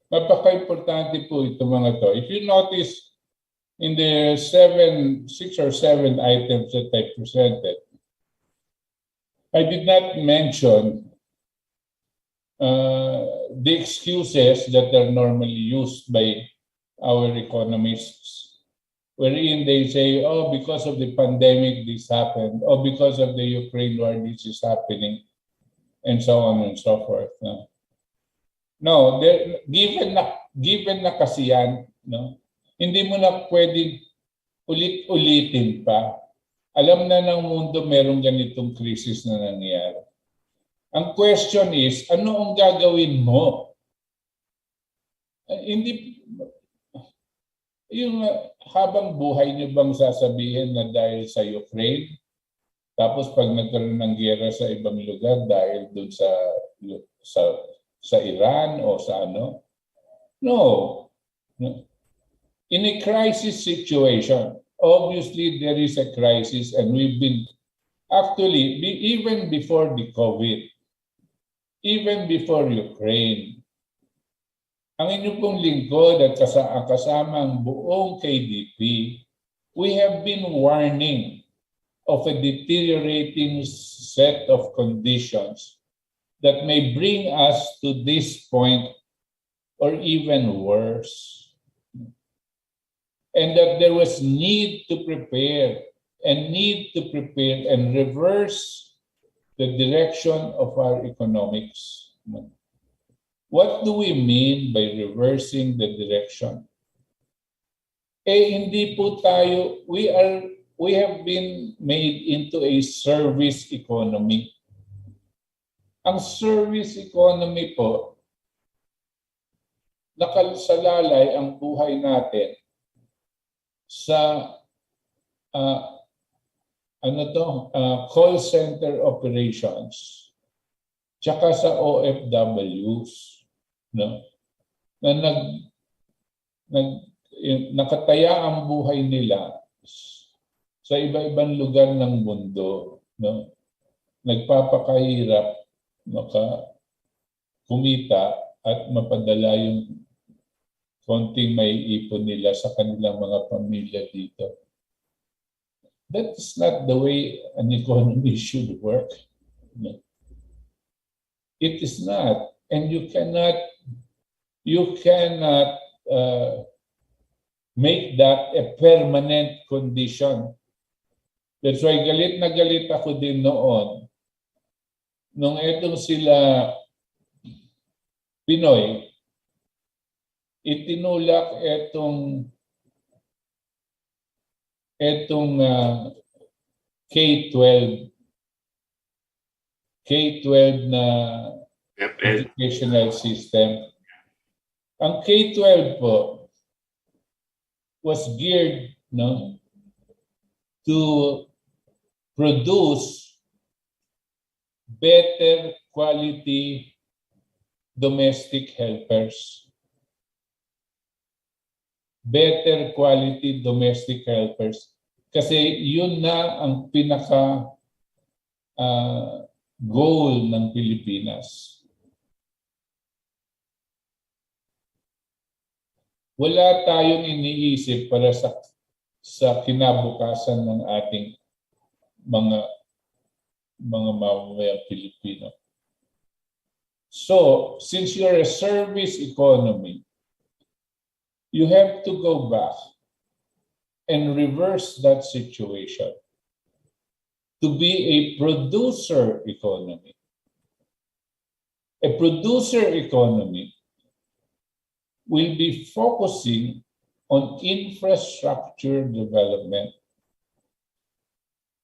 Napaka-importante po ito mga to. If you notice, in the 6 or 7 items that I presented, I did not mention the excuses that are normally used by our economists, wherein they say, oh, because of the pandemic, this happened, or because of the Ukraine war, this is happening, and so on and so forth. No, given na kasi yan, hindi mo na pwedeng ulit-ulitin pa. Alam na ng mundo merong ganitong krisis na nangyayari. Ang question is, ano ang gagawin mo? Hindi, yung habang buhay niyo bang sasabihin na dahil sa Ukraine, tapos pag nagkaroon ng giyera sa ibang lugar dahil doon sa Iran o sa ano? No. In a crisis situation, obviously there is a crisis, and we've been actually, even before the COVID, even before Ukraine. Ang inyong pong lingkod at kasama ang buong KDP, we have been warning of a deteriorating set of conditions that may bring us to this point or even worse. And that there was need to prepare and reverse the direction of our economics. What do we mean by reversing the direction? Hindi po tayo, we have been made into a service economy. Ang service economy po, nakasalalay ang buhay natin sa call center operations tsaka sa OFWs, no? Na nakataya ang buhay nila sa iba-ibang lugar ng mundo, no? Nagpapakahirap kumita at mapadala yung konting may ipon nila sa kanilang mga pamilya dito. That is not the way an economy should work. No. It is not. And you cannot make that a permanent condition. That's why galit na galit ako din noon. Nung etong sila Pinoy, itinulak etong K-12 na educational system. Ang K-12 po was geared, no, to produce better quality domestic helpers. Better quality domestic helpers. Kasi yun na ang pinaka goal ng Pilipinas. Wala tayong iniisip para sa kinabukasan ng ating mga mamamayang Pilipino. So, since you're a service economy, you have to go back and reverse that situation to be a producer economy. A producer economy will be focusing on infrastructure development.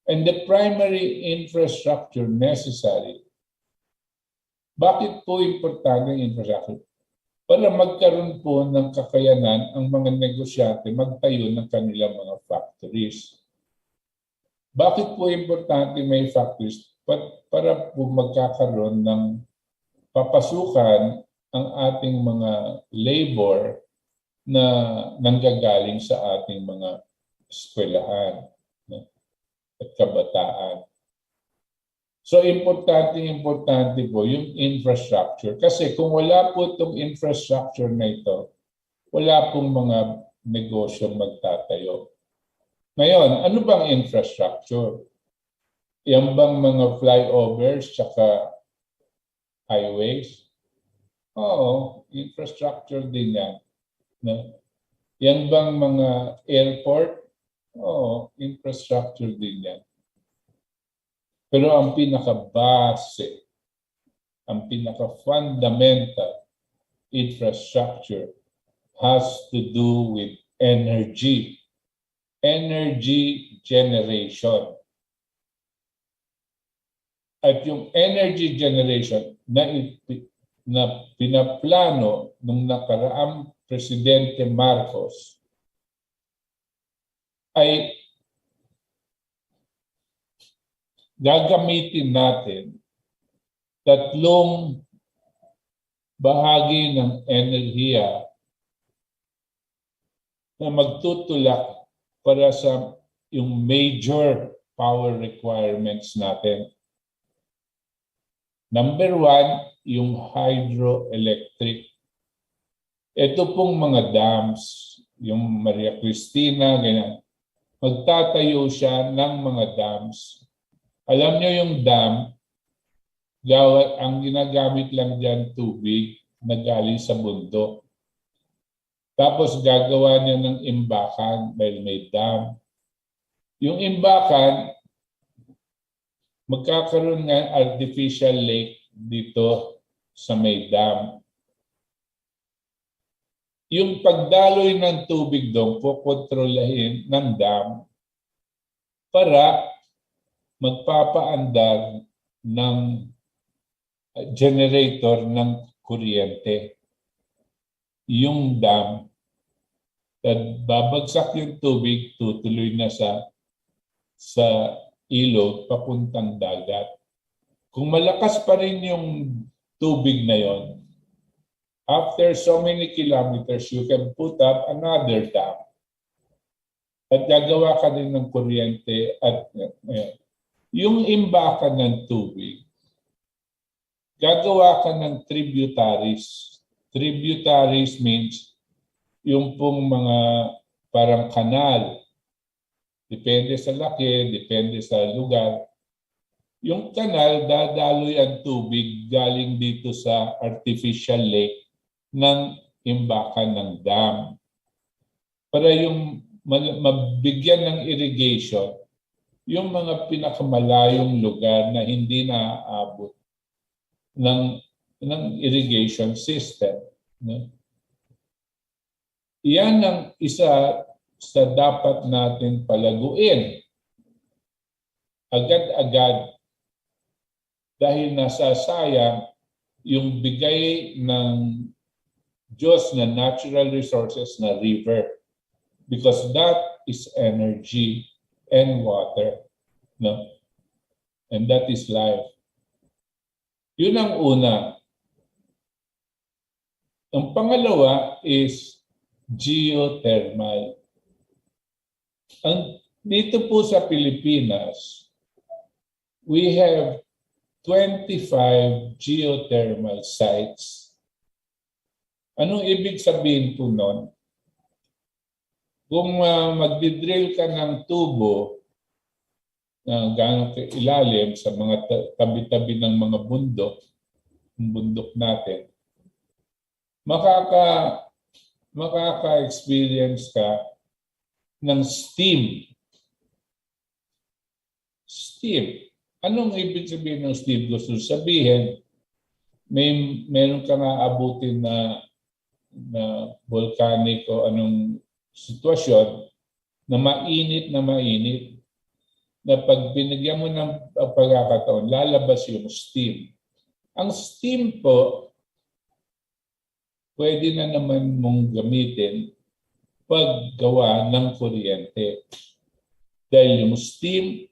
And the primary infrastructure necessary. Bakit po importante ang infrastructure? Para magkaroon po ng kakayanan ang mga negosyante magtayo ng kanilang mga factories. Bakit po importante may factories? Para po magkakaroon ng papasukan ang ating mga labor na nanggagaling sa ating mga eskwelahan, no, at kabataan. So importante po yung infrastructure. Kasi kung wala po itong infrastructure na ito, wala pong mga negosyong magtatayo. Ngayon, ano bang infrastructure? Yan bang mga flyovers tsaka highways? Oo, infrastructure din yan. No? Yan bang mga airport? Oo, infrastructure din yan. Pero ang pinaka-base, ang pinaka-fundamental infrastructure has to do with energy. Energy generation. At yung energy generation na pinaplano nung nakaraang Presidente Marcos ay gagamitin natin tatlong bahagi ng enerhiya na magtutulak para sa yung major power requirements natin. Number one, yung hydroelectric. Ito pong mga dams, yung Maria Cristina, ganyan. Magtatayo siya ng mga dams. Alam nyo yung dam, ang ginagamit lang dyan tubig na galing sa bundok. Tapos gagawa niya ng imbakan dahil may dam. Yung imbakan, magkakaroon ng artificial lake dito sa may dam. Yung pagdaloy ng tubig doon, pokontrolahin ng dam para magpapaandar ng generator ng kuryente. Yung dam, babagsak yung tubig, tutuloy na sa ilog papuntang dagat. Kung malakas pa rin yung tubig na yon, after so many kilometers, you can put up another dam. At gagawa ka din ng kuryente at yung imbakan ng tubig, gagawa ka ng tributaries. Tributaries means yung pong mga parang kanal. Depende sa laki, depende sa lugar. Yung kanal, dadaloy ang tubig galing dito sa artificial lake ng imbakan ng dam. Para yung mabigyan ng irrigation, yung mga pinakamalayong lugar na hindi naaabot ng irrigation system. No? Iyan ang isa sa dapat natin palaguin. Agad-agad dahil nasasayang yung bigay ng Diyos na natural resources na river. Because that is energy and water. No? And that is life. Yun ang una. Ang pangalawa is geothermal. Dito po sa Pilipinas, we have 25 geothermal sites. Anong ibig sabihin po nun? Kung magdidrill ka ng tubo na gano'ng ilalim sa mga tabi-tabi ng mga bundok natin, makaka-experience ka ng steam. Steam. Anong ibig sabihin ng steam? Gusto sabihin, meron ka nga abutin na volcanic o anong sitwasyon na mainit na pag binigyan mo ng pagkakataon, lalabas yung steam. Ang steam po, pwede na naman mong gamitin paggawa ng kuryente. Dahil yung steam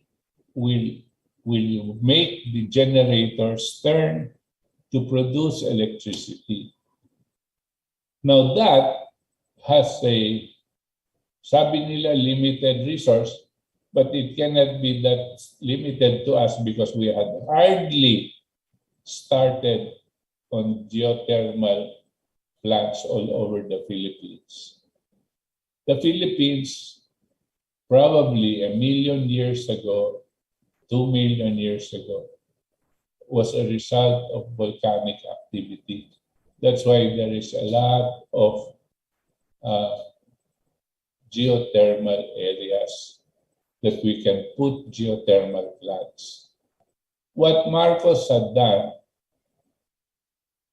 will make the generators turn to produce electricity. Now that has a, sabi nila, limited resource, but it cannot be that limited to us because we had hardly started on geothermal plants all over the Philippines. The Philippines, probably 1 million years ago, 2 million years ago, was a result of volcanic activity. That's why there is a lot of geothermal areas that we can put geothermal plants. What Marcos had done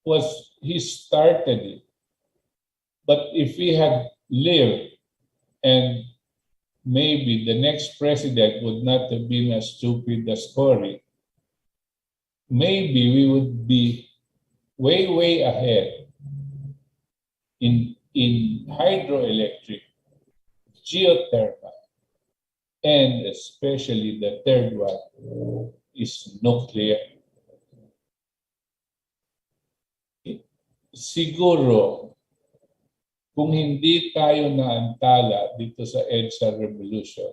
was he started it. But if he had lived and maybe the next president would not have been as stupid as Cory, maybe we would be way ahead in hydroelectric, geothermal, and especially the third one is nuclear. Siguro, kung hindi tayo naantala dito sa EDSA Revolution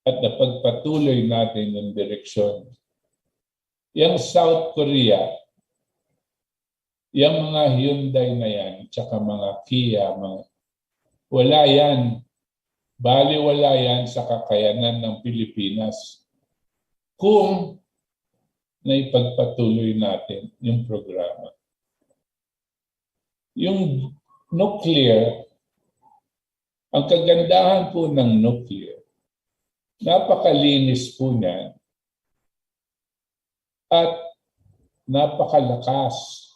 at napagpatuloy natin yung direksyon, yung South Korea Yung mga Hyundai na yan, tsaka mga Kia, wala yan. Baliwala yan sa kakayanan ng Pilipinas kung naipagpatuloy natin yung programa. Yung nuclear, ang kagandahan po ng nuclear, napakalinis po niya at napakalakas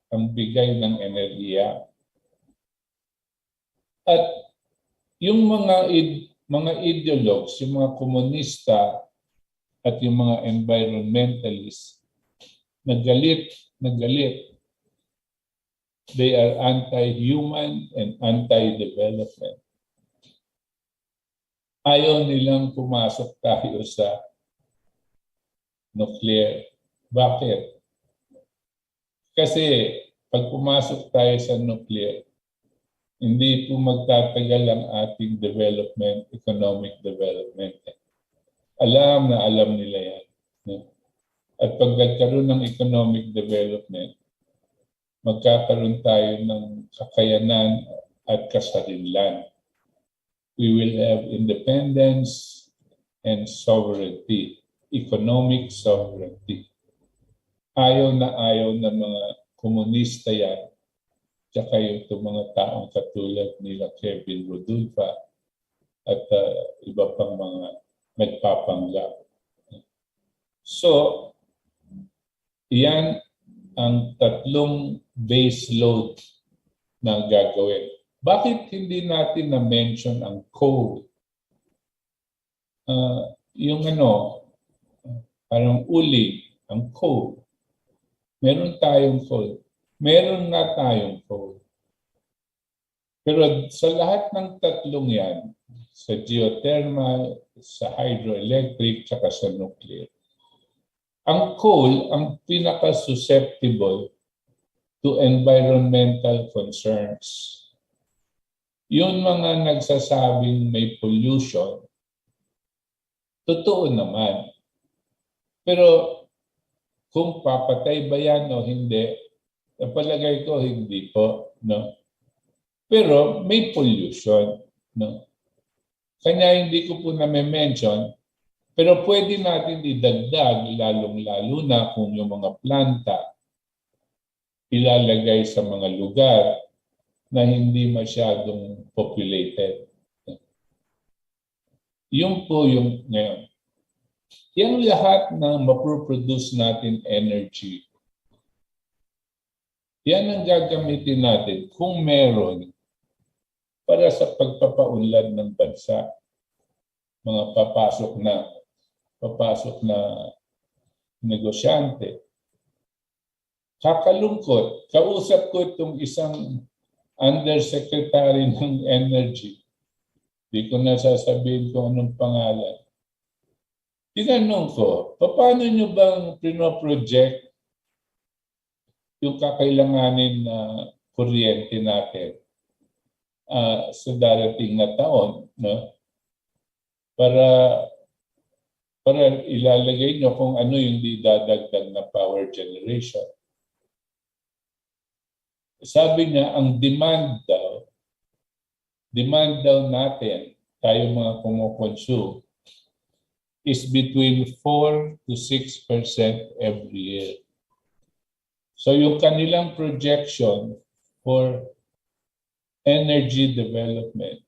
ang bigay ng enerhiya. At yung mga ideologues, yung mga komunista at yung mga environmentalists, nagalit. They are anti-human and anti-development. Ayaw nilang pumasok tayo sa nuclear. Bakit? Kasi pag pumasok tayo sa nuclear, hindi po magtatagal ang ating development, economic development. Alam nila yan. At pag nagkaroon ng economic development, magkakaroon tayo ng kakayanan at kasarinlan. We will have independence and sovereignty, economic sovereignty. Ayaw ng mga komunista yan, tsaka yung mga taong katulad nila Kevin Rodulfa at iba pang mga nagpapanggap. So, yan ang tatlong base load na gagawin. Bakit hindi natin na-mention ang coal? Yung parang uling, ang coal. Meron tayong coal. Meron na tayong coal. Pero sa lahat ng tatlong yan, sa geothermal, sa hydroelectric, saka sa nuclear, ang coal ang pinaka-susceptible to environmental concerns. Yung mga nagsasabing may pollution, totoo naman. Pero kung papatay ba yan o hindi, napalagay ko hindi po. No? Pero may pollution. No? Kanya hindi ko po na-mention, pero pwede natin idagdag, lalong-lalo na kung yung mga planta ilalagay sa mga lugar na hindi masyadong populated. Yun po yung ngayon. Yan lahat na maproproduce natin energy. Yan ang gagamitin natin kung meron para sa pagpapaunlad ng bansa. Mga papasok na negosyante. Kakalungkot. Kausap ko itong isang undersecretary ng energy. Di ko na sasabihin kung anong pangalan. Tinanong ko, paano nyo bang pinoproject yung kakailanganin na kuryente natin sa darating na taon, no? Para ilalagay nyo kung ano yung didadagdag na power generation. Sabi niya, ang demand daw natin, tayo mga kumukonsume, is between 4 to 6% every year. So yung kanilang projection for energy development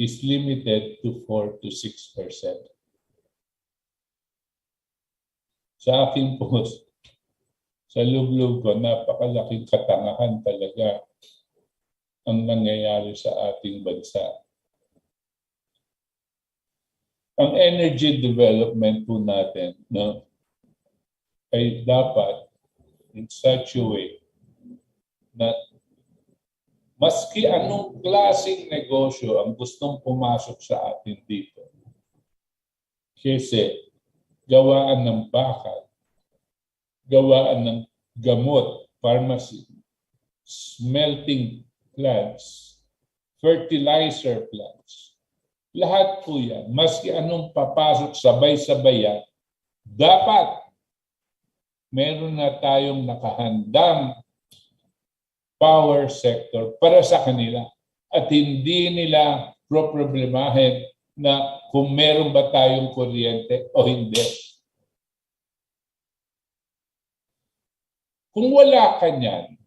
is limited to 4 to 6%. Sa akin po, sa loob-loob ko, napakalaking katangahan talaga ang nangyayari sa ating bansa. Ang energy development po natin, no, ay dapat in such a way na maski anong klaseng negosyo ang gustong pumasok sa atin dito. Kasi gawaan ng bakal, gawaan ng gamot, pharmacy, smelting plants, fertilizer plants. Lahat po yan, maski anong papasok sabay-sabay yan, dapat meron na tayong nakahandang power sector para sa kanila. At hindi nila problemahin na kung meron ba tayong kuryente o hindi. Kung wala ka niyan,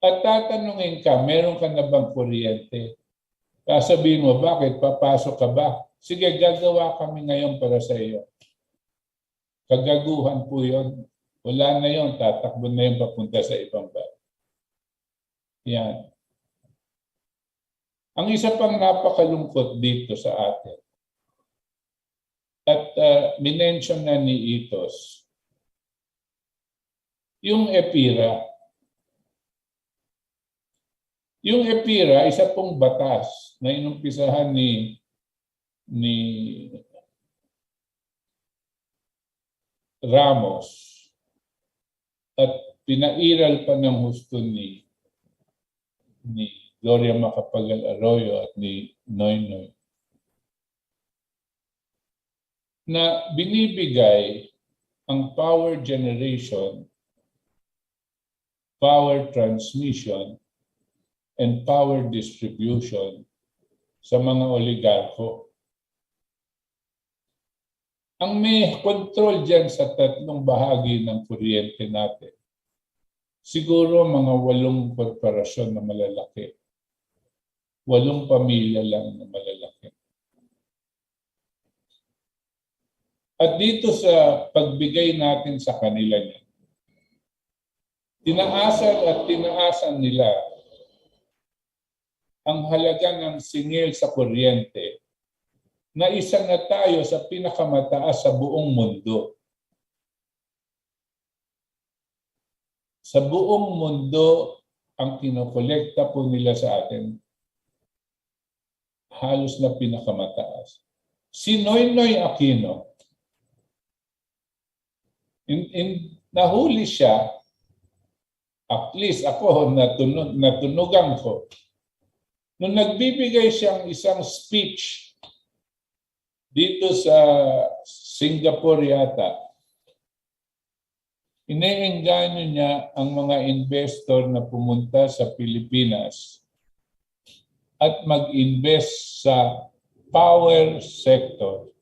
at tatanungin ka, meron ka na bang kuryente? Sasabihin mo, bakit? Papasok ka ba? Sige, gagawa kami ngayon para sa iyo. Kagaguhan po yun. Wala na yun, tatakbo na yun papunta sa ibang bansa. Yan. Ang isa pang napakalungkot dito sa atin, at minention na ni Itos, yung EPIRA. Yung EPIRA, isa pong batas na inumpisahan ni Ramos at pinairal pa ng husto ni Gloria Macapagal Arroyo at ni Noynoy na binibigay ang power generation, power transmission, and power distribution sa mga oligarko. Ang may control dyan sa tatlong bahagi ng kuryente natin, siguro mga 8 korporasyon na malalaki. 8 pamilya lang na malalaki. At dito sa pagbigay natin sa kanila niyan, tinaasan nila ang halaga ng singil sa kuryente na isa na tayo sa pinakamataas sa buong mundo. Sa buong mundo, ang kinokolekta po nila sa atin, halos na pinakamataas. Si Noynoy Aquino, nahuli siya, at least ako, natunugan ko, nung nagbibigay siyang isang speech dito sa Singapore yata, iniengganyo niya ang mga investor na pumunta sa Pilipinas at mag-invest sa power sector.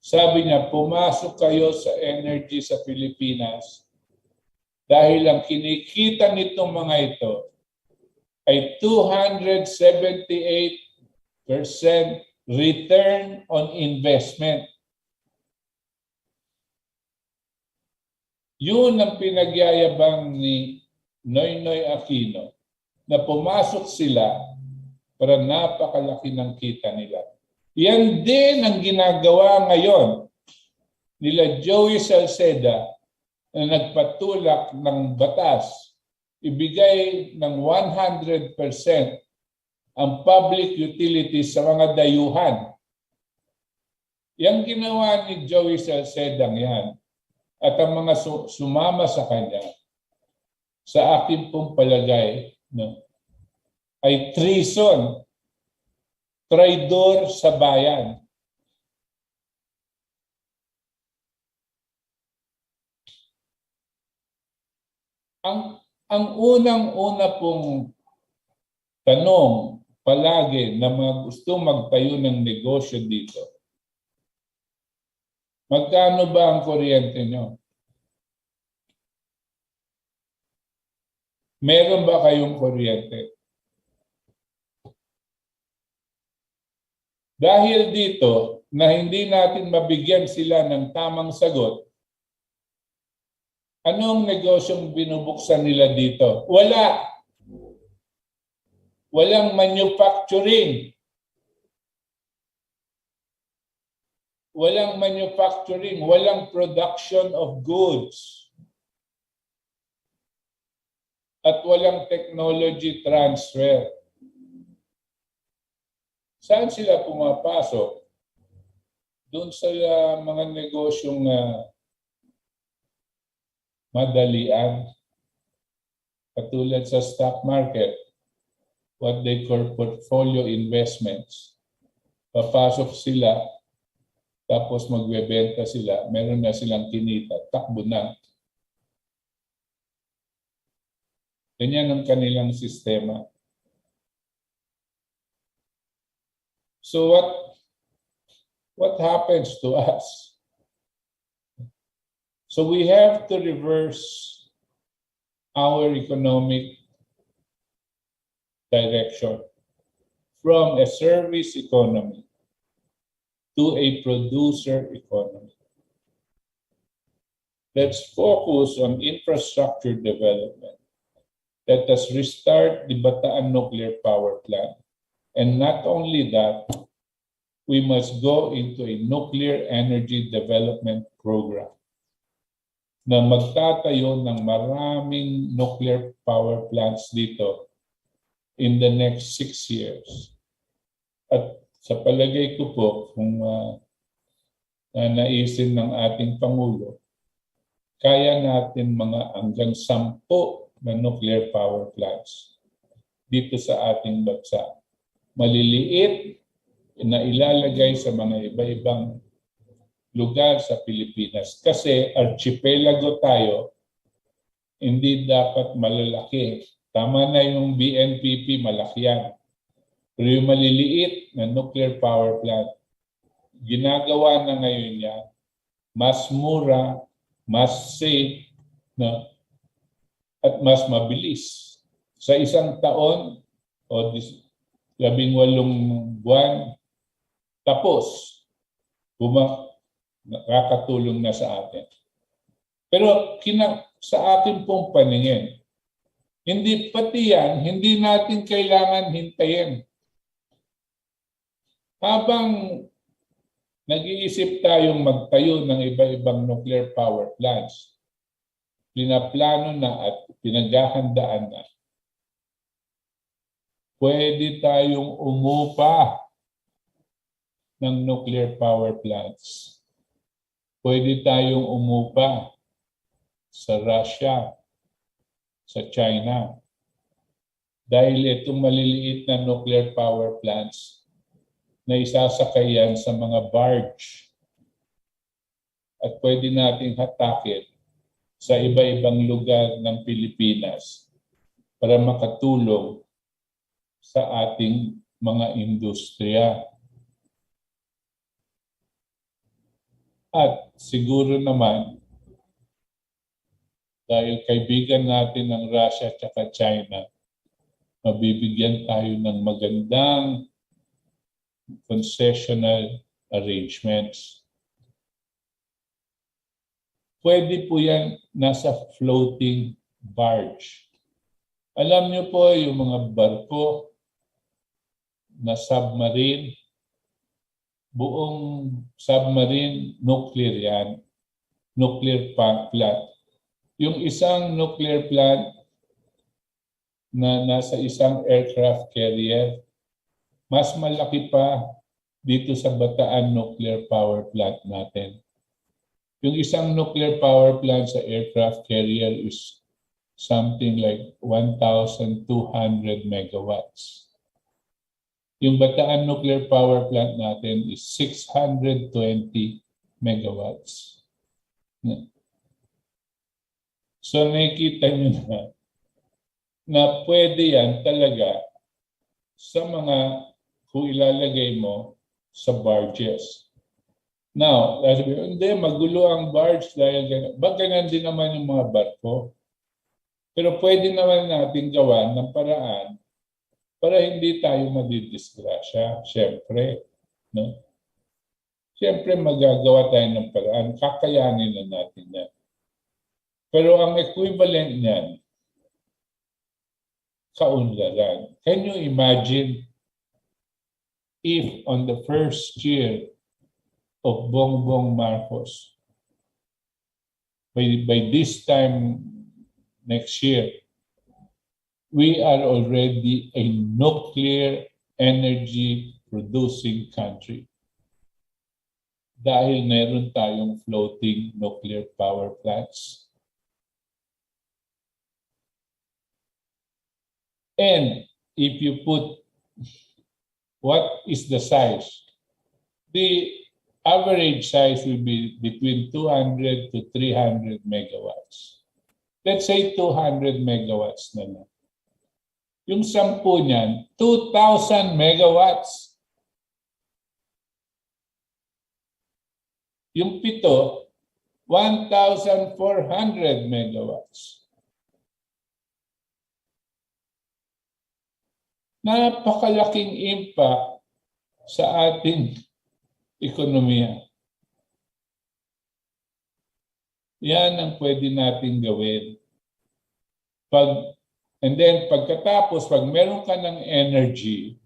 Sabi niya, pumasok kayo sa energy sa Pilipinas dahil ang kinikita nitong mga ito ay 278% return on investment. Yun ang pinagyayabang ni Noynoy Aquino na pumasok sila para napakalaki ng kita nila. Yan din ang ginagawa ngayon nila Joey Salceda na nagpatulak ng batas, ibigay ng 100% ang public utilities sa mga dayuhan. Yang ginawa ni Joey Salceda yan at ang mga sumama sa kanya, sa akin pong palagay, ay treason, traidor sa bayan. Ang unang-una pong tanong palagi na gusto magtayo ng negosyo dito, magkano ba ang kuryente nyo? Meron ba kayong kuryente? Dahil dito na hindi natin mabigyan sila ng tamang sagot, anong negosyong binubuksan nila dito? Wala. Walang manufacturing. Walang manufacturing, walang production of goods. At walang technology transfer. Saan sila pumapasok? Doon sa mga negosyong madalian. Katulad sa stock market, what they call portfolio investments. Papasok sila, tapos magbebenta sila, meron na silang kinita, takbo na. Ganyan ang kanilang sistema. So what happens to us? So we have to reverse our economic direction from a service economy to a producer economy. Let's focus on infrastructure development. Let us restart the Bataan nuclear power plant. And not only that, we must go into a nuclear energy development program na magtatayo ng maraming nuclear power plants dito in the next 6 years. At sa palagay ko po, kung naisin ng ating Pangulo, kaya natin mga hanggang 10 na nuclear power plants dito sa ating bansa. Maliliit na ilalagay sa mga iba-ibang lugar sa Pilipinas. Kasi archipelago tayo, hindi dapat malalaki. Tama na yung BNPP, malaki yan. Pero yung maliliit na nuclear power plant, ginagawa na ngayon yan, mas mura, mas safe, na, at mas mabilis. Sa isang taon o 18 buwan, tapos, nakakatulong na sa atin. Pero sa akin pong paningin, pati yan, hindi natin kailangan hintayin. Habang nag-iisip tayong magtayo ng iba-ibang nuclear power plants, pinaplano na at pinaghahandaan na, pwede tayong umupa ng nuclear power plants. Pwede tayong umupa sa Russia, sa China. Dahil itong maliliit na nuclear power plants na isasakay yan sa mga barge. At pwede nating hatakin sa iba-ibang lugar ng Pilipinas para makatulong sa ating mga industriya. At siguro naman, dahil kaibigan natin ng Russia at China, mabibigyan tayo ng magandang concessional arrangements. Pwede po yan nasa floating barge. Alam niyo po yung mga barko na submarine, buong submarine nuclear yan, nuclear plant. Yung isang nuclear plant na nasa isang aircraft carrier, mas malaki pa dito sa Bataan nuclear power plant natin. Yung isang nuclear power plant sa aircraft carrier is something like 1,200 megawatts. Yung Bataan nuclear power plant natin is 620 megawatts. So nakikita nyo na pwede yan talaga sa mga kung ilalagay mo sa barges. Now, hindi, magulo ang barge dahil ganyan din naman yung mga barko. Pero pwede naman natin gawan ng paraan para hindi tayo madidisgrasya. Siyempre, no? Siyempre magagawa tayo ng paraan, kakayanin na natin yan. Pero ang equivalent niyan, kaunlaran. Can you imagine if on the first year of Bongbong Marcos, by this time next year, we are already a nuclear energy producing country. Dahil meron tayong floating nuclear power plants. And if you put what is the size, the average size will be between 200 to 300 megawatts. Let's say 200 megawatts na lang. Yung 10 niyan, 2,000 megawatts. Yung 7, 1,400 megawatts. Napakalaking impact sa ating ekonomiya. Yan ang pwede natin gawin. And then pagkatapos, pag meron ka ng energy,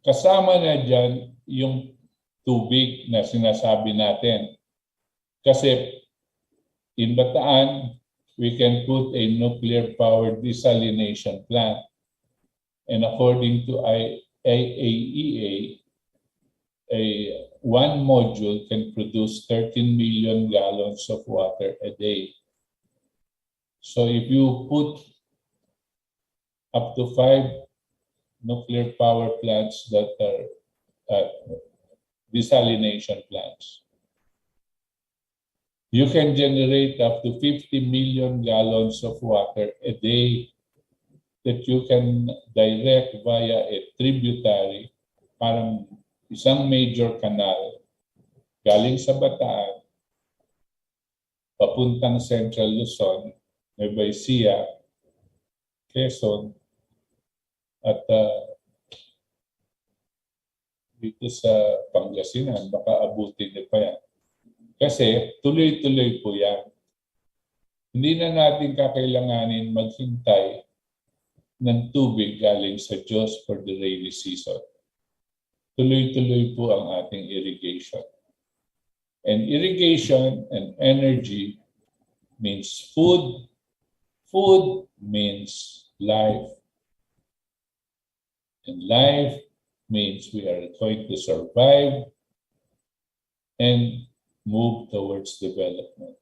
kasama na dyan yung tubig na sinasabi natin. Kasi in Bataan, we can put a nuclear power desalination plant. And according to IAEA, one module can produce 13 million gallons of water a day. So if you put up to 5 nuclear power plants that are desalination plants, you can generate up to 50 million gallons of water a day that you can direct via a tributary, parang isang major canal galing sa Bataan, papuntang Central Luzon, Nueva Ecija, Quezon, at dito sa Pangasinan, baka abutin niyo pa yan. Kasi tuloy-tuloy po yan. Hindi na natin kakailanganin maghintay ng tubig galing sa Diyos for the rainy season. Tuloy-tuloy po ang ating irrigation. And irrigation and energy means food. Food means life. And life means we are going to survive and move towards development.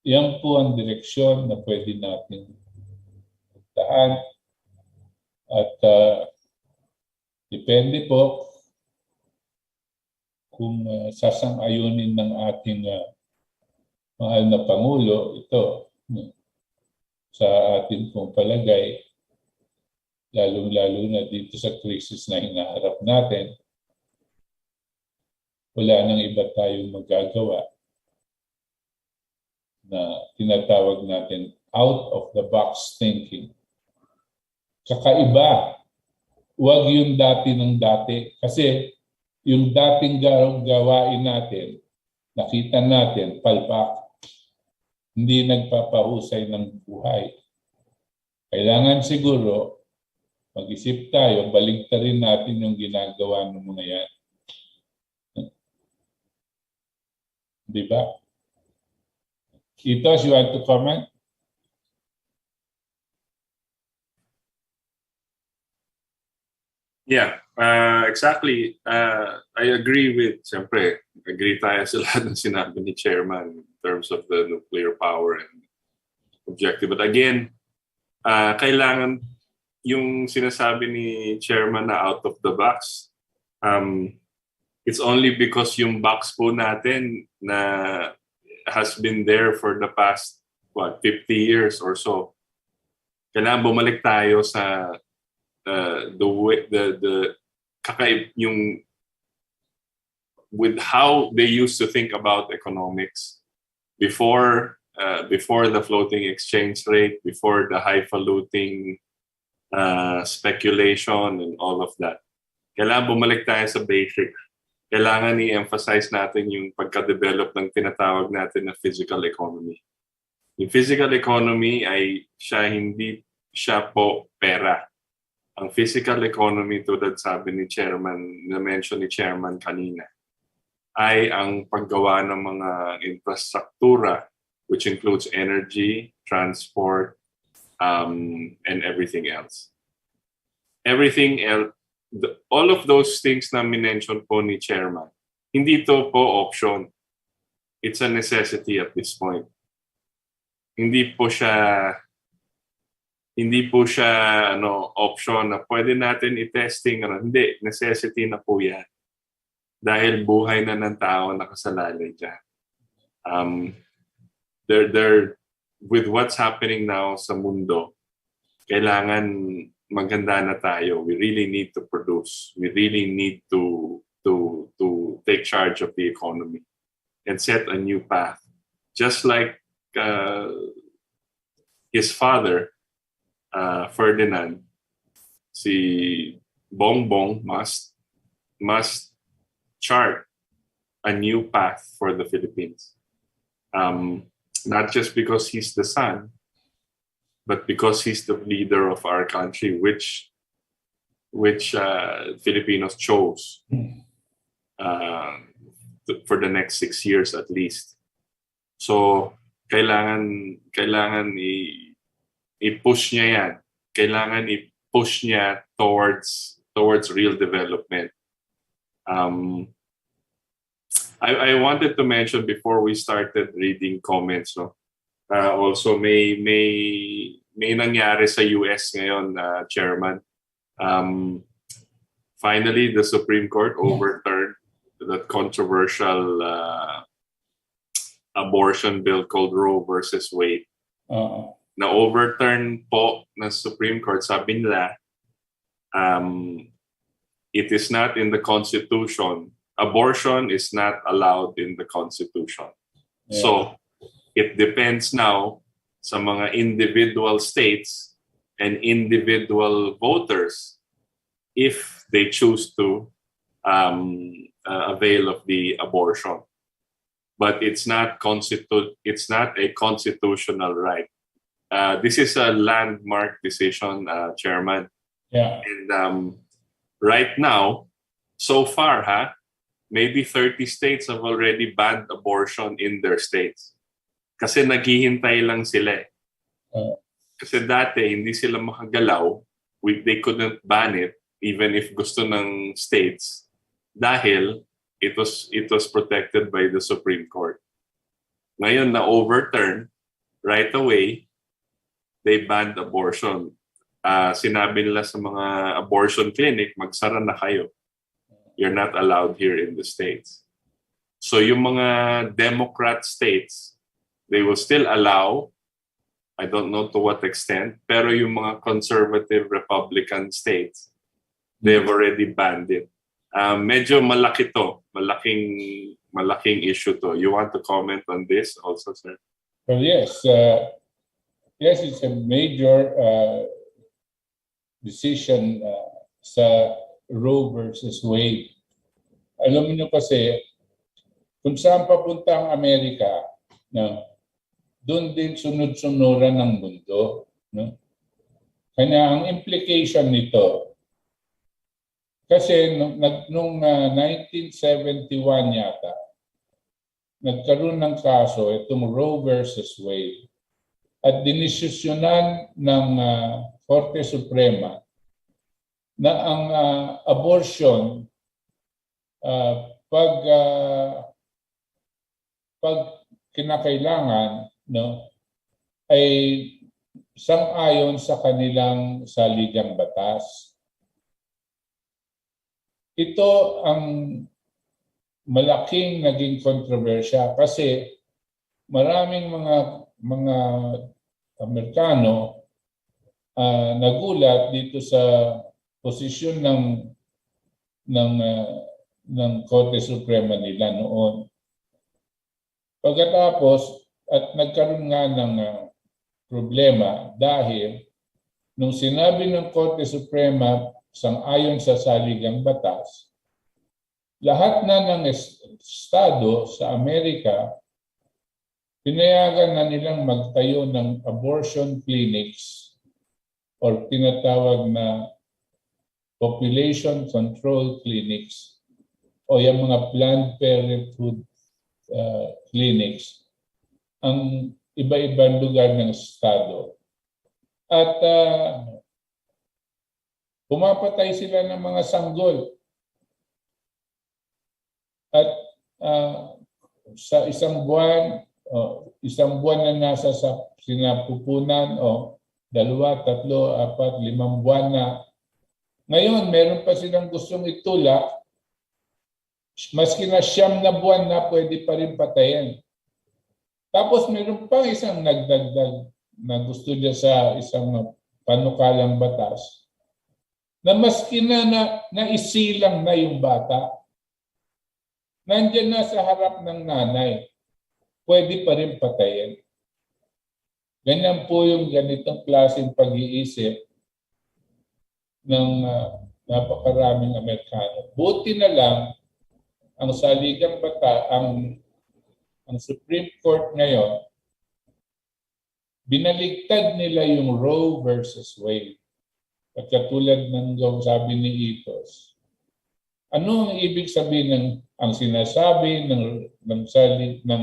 Yan po ang direksyon na pwede natin puntahan. At depende po kung sasang-ayunin ng ating mahal na Pangulo ito sa ating pong palagay, lalong-lalo na dito sa krisis na hinaharap natin. Wala nang iba tayong magagawa na tinatawag natin out of the box thinking. Kakaiba, huwag yung dati ng dati. Kasi yung dating gawain natin, nakita natin, palpak, hindi nagpapahusay ng buhay. Kailangan siguro, mag-isip tayo, baligtarin natin yung ginagawa ng mga yan. Di ba? Kitos, you want to comment? Yeah, exactly. I agree with, siyempre, agree tayo sa lahat ng sinabi ni Chairman in terms of the nuclear power and objective. But again, kailangan yung sinasabi ni Chairman na out of the box, it's only because yung box po natin na has been there for the past 50 years or so. Kailangan bumalik tayo sa yung with how they used to think about economics before the floating exchange rate, before the highfalutin speculation and all of that. Kailangan bumalik tayo sa basics. Kailangan i-emphasize natin yung pagka-develop ng tinatawag natin na physical economy. Yung physical economy ay hindi siya po pera. Ang physical economy, tulad sabi ni Chairman, na-mention ni Chairman kanina, ay ang paggawa ng mga infrastruktura, which includes energy, transport, and everything else. Everything else, all of those things na minention po ni Chairman, hindi to po option. It's a necessity at this point. Hindi po siya option na pwede natin i-testing. Hindi, necessity na po yan. Dahil buhay na ng tao nakasalalay dyan. With what's happening now sa mundo, kailangan maganda na tayo. We really need to produce. We really need to take charge of the economy and set a new path. Just like his father, Ferdinand, si Bongbong must chart a new path for the Philippines. Not just because he's the son, but because he's the leader of our country, which Filipinos chose for the next 6 years at least. So kailangan i-push niya yan. Kailangan i-push niya towards real development. I wanted to mention before we started reading comments, no? Also may nangyari sa US ngayon, Chairman. Finally, the Supreme Court overturned that controversial abortion bill called Roe versus Wade. Na overturn po ng Supreme Court, sabi nila, it is not in the Constitution. Abortion is not allowed in the Constitution. Yeah. So it depends now sa mga individual states and individual voters if they choose to avail of the abortion. But it's not a constitutional right. This is a landmark decision, Chairman. Yeah. And right now, so far, maybe 30 states have already banned abortion in their states. Kasi naghihintay lang sila. Kasi dati, hindi sila makagalaw. They couldn't ban it even if gusto ng states dahil it was protected by the Supreme Court. Ngayon na overturn, right away, they banned abortion. Sinabi nila sa mga abortion clinic, magsara na kayo. You're not allowed here in the States. So yung mga Democrat states, they will still allow, I don't know to what extent, pero yung mga conservative Republican states, they've already banned it. Medyo malaki to, malaking issue to. You want to comment on this also, sir? Well, yes. Yes, it's a major decision sa Roe versus Wade. Alam niyo kasi, kung saan papunta ang Amerika, no, doon din sunod-sunuran ng mundo. No? Kaya ang implication nito, kasi nung 1971 yata, nagkaroon ng kaso, itong Roe versus Wade, at dinisisyonan ng Korte Suprema na ang abortion pag kinakailangan, no, ay sang-ayon sa kanilang saligang batas. Ito ang malaking naging kontrobersya kasi maraming mga Amerikano nagulat dito sa posisyon ng Korte Suprema nila noon. Pagkatapos, at nagkaroon nga ng problema dahil nung sinabi ng Korte Suprema sang-ayon sa saligang batas, lahat na ng estado sa Amerika pinayagan na nilang magtayo ng abortion clinics or tinatawag na population control clinics o yung mga Planned Parenthood clinics ang iba-ibang lugar ng estado. At pumapatay sila ng mga sanggol. At sa isang buwan na nasa sa sinapupunan o 2, 3, 4, 5 buwan na. Ngayon, meron pa silang gustong itulak. Maski na 9 na buwan na pwede pa rin patayin. Tapos meron pa isang nagdagdag na gusto niya sa isang panukalang batas na maski na naisilang na yung bata, nandyan na sa harap ng nanay, pwede pa rin patayin. Ganyan po yung ganitong klaseng pag-iisip ng napakaraming Amerikano. Buti na lang ang saligang bata, ang Supreme Court ngayon, binaligtad nila yung Roe versus Wade. At katulad ng sabi ni Itos, ano ang ibig sabihin ng ang sinasabi ng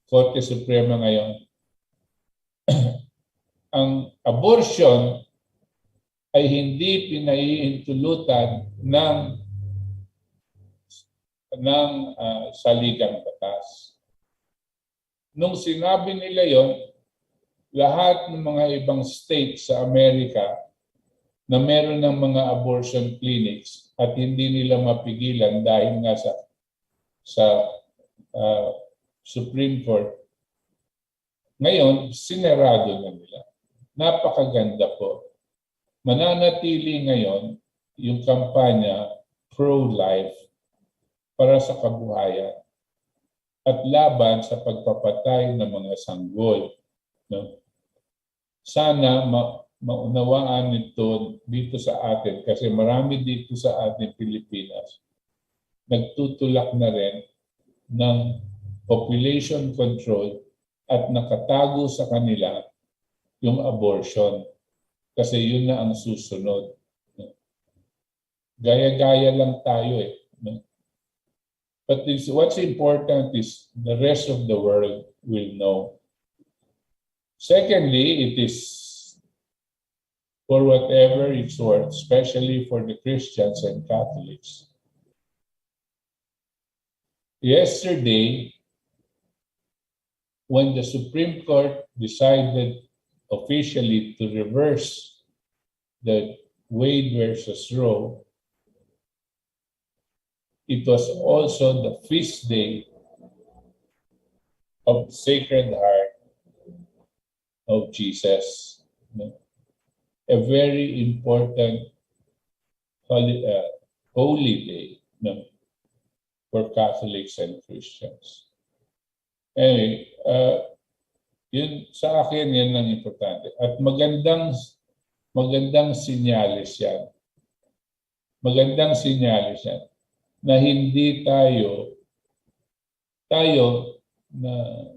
Korte Suprema ngayon? Ang abortion ay hindi pinahihintulutan ng saligang batas. Nung sinabi nila yon, lahat ng mga ibang states sa Amerika na meron ng mga abortion clinics at hindi nila mapigilan dahil nga sa Supreme Court, ngayon, sinerado na nila. Napakaganda po. Mananatili ngayon yung kampanya pro-life para sa kabuhayan at laban sa pagpapatay ng mga sanggol. No? Sana maunawaan ito dito sa atin kasi marami dito sa ating Pilipinas nagtutulak na rin ng population control at nakatago sa kanila yung abortion kasi yun na ang susunod. Gaya-gaya lang tayo eh. But what's important is the rest of the world will know. Secondly, it is for whatever it's worth, especially for the Christians and Catholics. Yesterday, when the Supreme Court decided officially to reverse the Wade versus Roe, it was also the feast day of the Sacred Heart of Jesus. A very important holy day for Catholics and Christians. Anyway, yun sa akin yan ang importante. At magandang sinyalis yan. Magandang sinyalis yan na hindi tayo na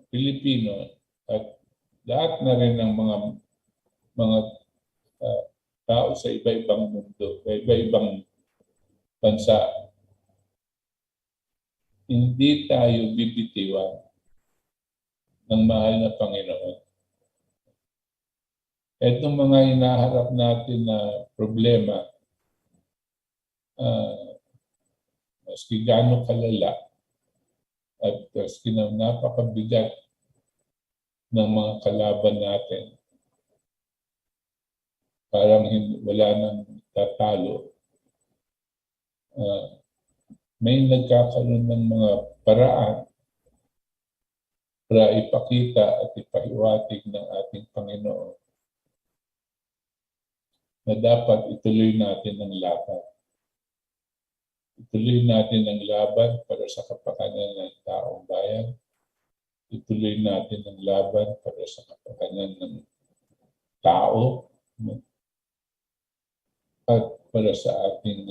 Pilipino at lahat na rin ng mga tao sa iba-ibang mundo, sa iba-ibang bansa, hindi tayo bibitiwan ng mahal na Panginoon. Itong mga hinaharap natin na problema, maski gaano kalala at maski na napakabigat ng mga kalaban natin, parang wala nang tatalo. May nagkakaroon ng mga paraan para ipakita at ipahiwatig ng ating Panginoon na dapat ituloy natin ang laban. Ituloy natin ang laban para sa kapakanan ng taong bayan. Ituloy natin ang laban para sa kapakanan ng tao at para sa ating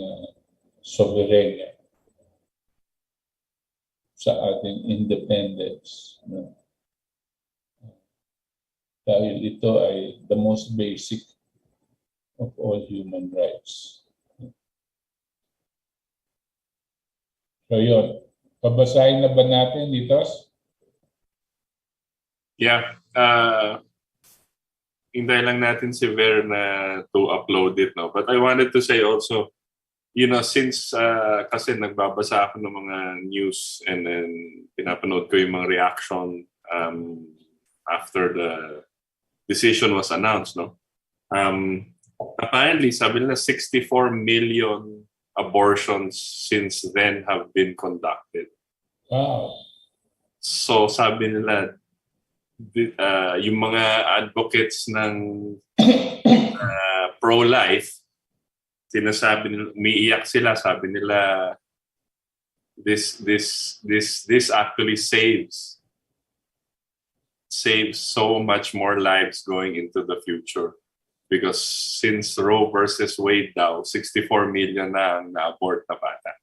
soberenya, sa ating independence. Dahil ito ay the most basic of all human rights. So yun, pabasahin na ba natin dito? Yeah. Hintay lang natin si Ver na to upload it. No? But I wanted to say also, since kasi nagbabasa ako ng mga news and then pinapanood ko yung mga reaction after the decision was announced. No? Apparently, sabi nila 64 million abortions since then have been conducted. Wow. So sabi nila, yung mga advocates ng pro-life, sinasabi nila, umiiyak sila, sabi nila, this actually saves so much more lives going into the future. Because since Roe versus Wade daw, 64 million na ang na-abort na bata.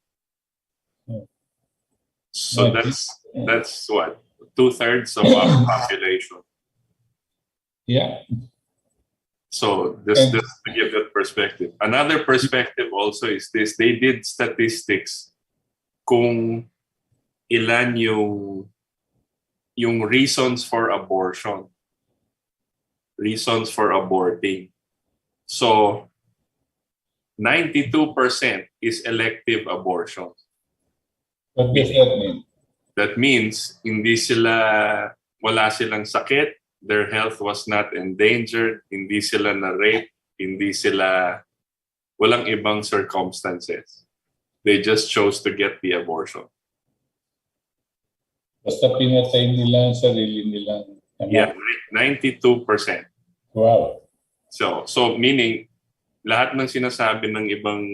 So that's what? 2/3 of our population. Yeah. So just to give that perspective. Another perspective also is this. They did statistics kung ilan yung reasons for abortion. Reasons for aborting. So 92% is elective abortion. What does that mean? That means wala silang sakit, their health was not endangered, hindi sila na-rape, walang ibang circumstances. They just chose to get the abortion. Basta pinatay nila ang sarili nilang anak. Yeah, 92%. Wow. So meaning, lahat ng sinasabi ng ibang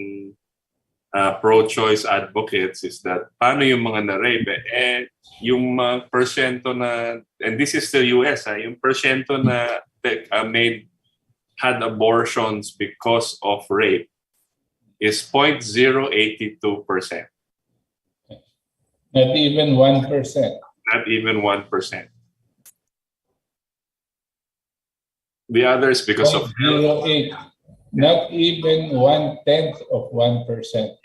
pro-choice advocates is that paano yung mga na-rape? Yung mga persyento na, and this is the US, yung persyento na had abortions because of rape is 0.082%. Not even 1%. Not even 1%. The others because of 0.08. Not even 1/10 of 1%.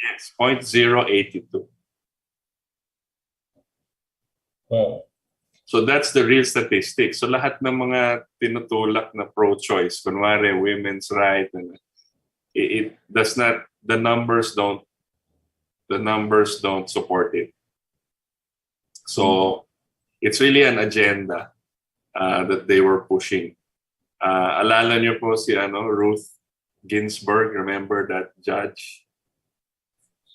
Yes, 0.082. Wow. So that's the real statistic. So lahat ng mga tinutulak na pro-choice, kunwari women's right, it does not, the numbers don't support it. So it's really an agenda that they were pushing. Alala niyo po si Ruth Ginsburg, remember that judge?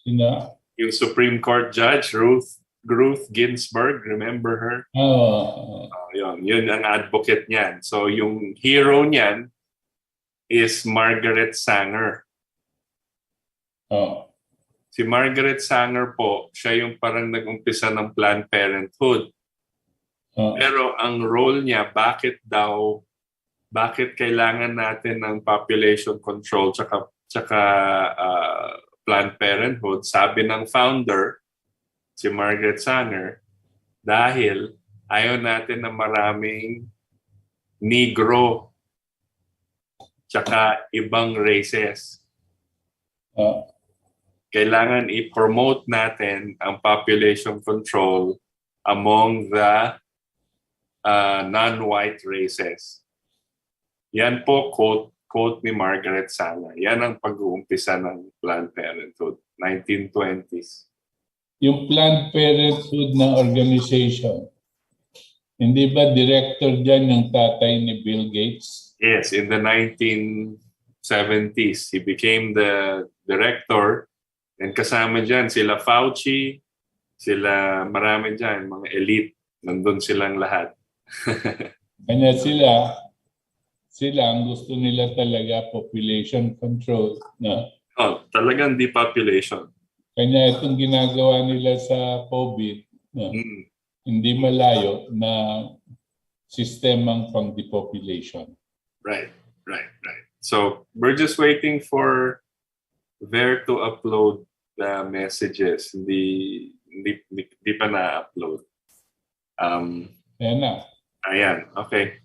Sino? Yung Supreme Court judge, Ruth Ginsburg, remember her? Yun ang advocate niyan. So yung hero niyan is Margaret Sanger. Oh. Si Margaret Sanger po, siya yung parang nag-umpisa ng Planned Parenthood. Oh. Pero ang role niya, bakit kailangan natin ng population control tsaka Planned Parenthood? Sabi ng founder, si Margaret Sanger, dahil ayaw natin na maraming Negro tsaka ibang races. Kailangan i-promote natin ang population control among the non-white races. Yan po quote ni Margaret Sanger. Yan ang pag-uumpisa ng Planned Parenthood, 1920s. Yung Planned Parenthood na organization, hindi ba director dyan yung tatay ni Bill Gates? Yes, in the 1970s, he became the director, and kasama dyan sila Fauci, sila marami dyan, mga elite, nandun silang lahat. Kanya sila ang gusto nila talaga population control na. Oh, talagang depopulation. Kanya itong ginagawa nila sa COVID na hindi malayo na sistemang pang-depopulation. Right. So we're just waiting for Ver to upload the messages. Hindi pa na-upload. Ayan na. Ayan, okay.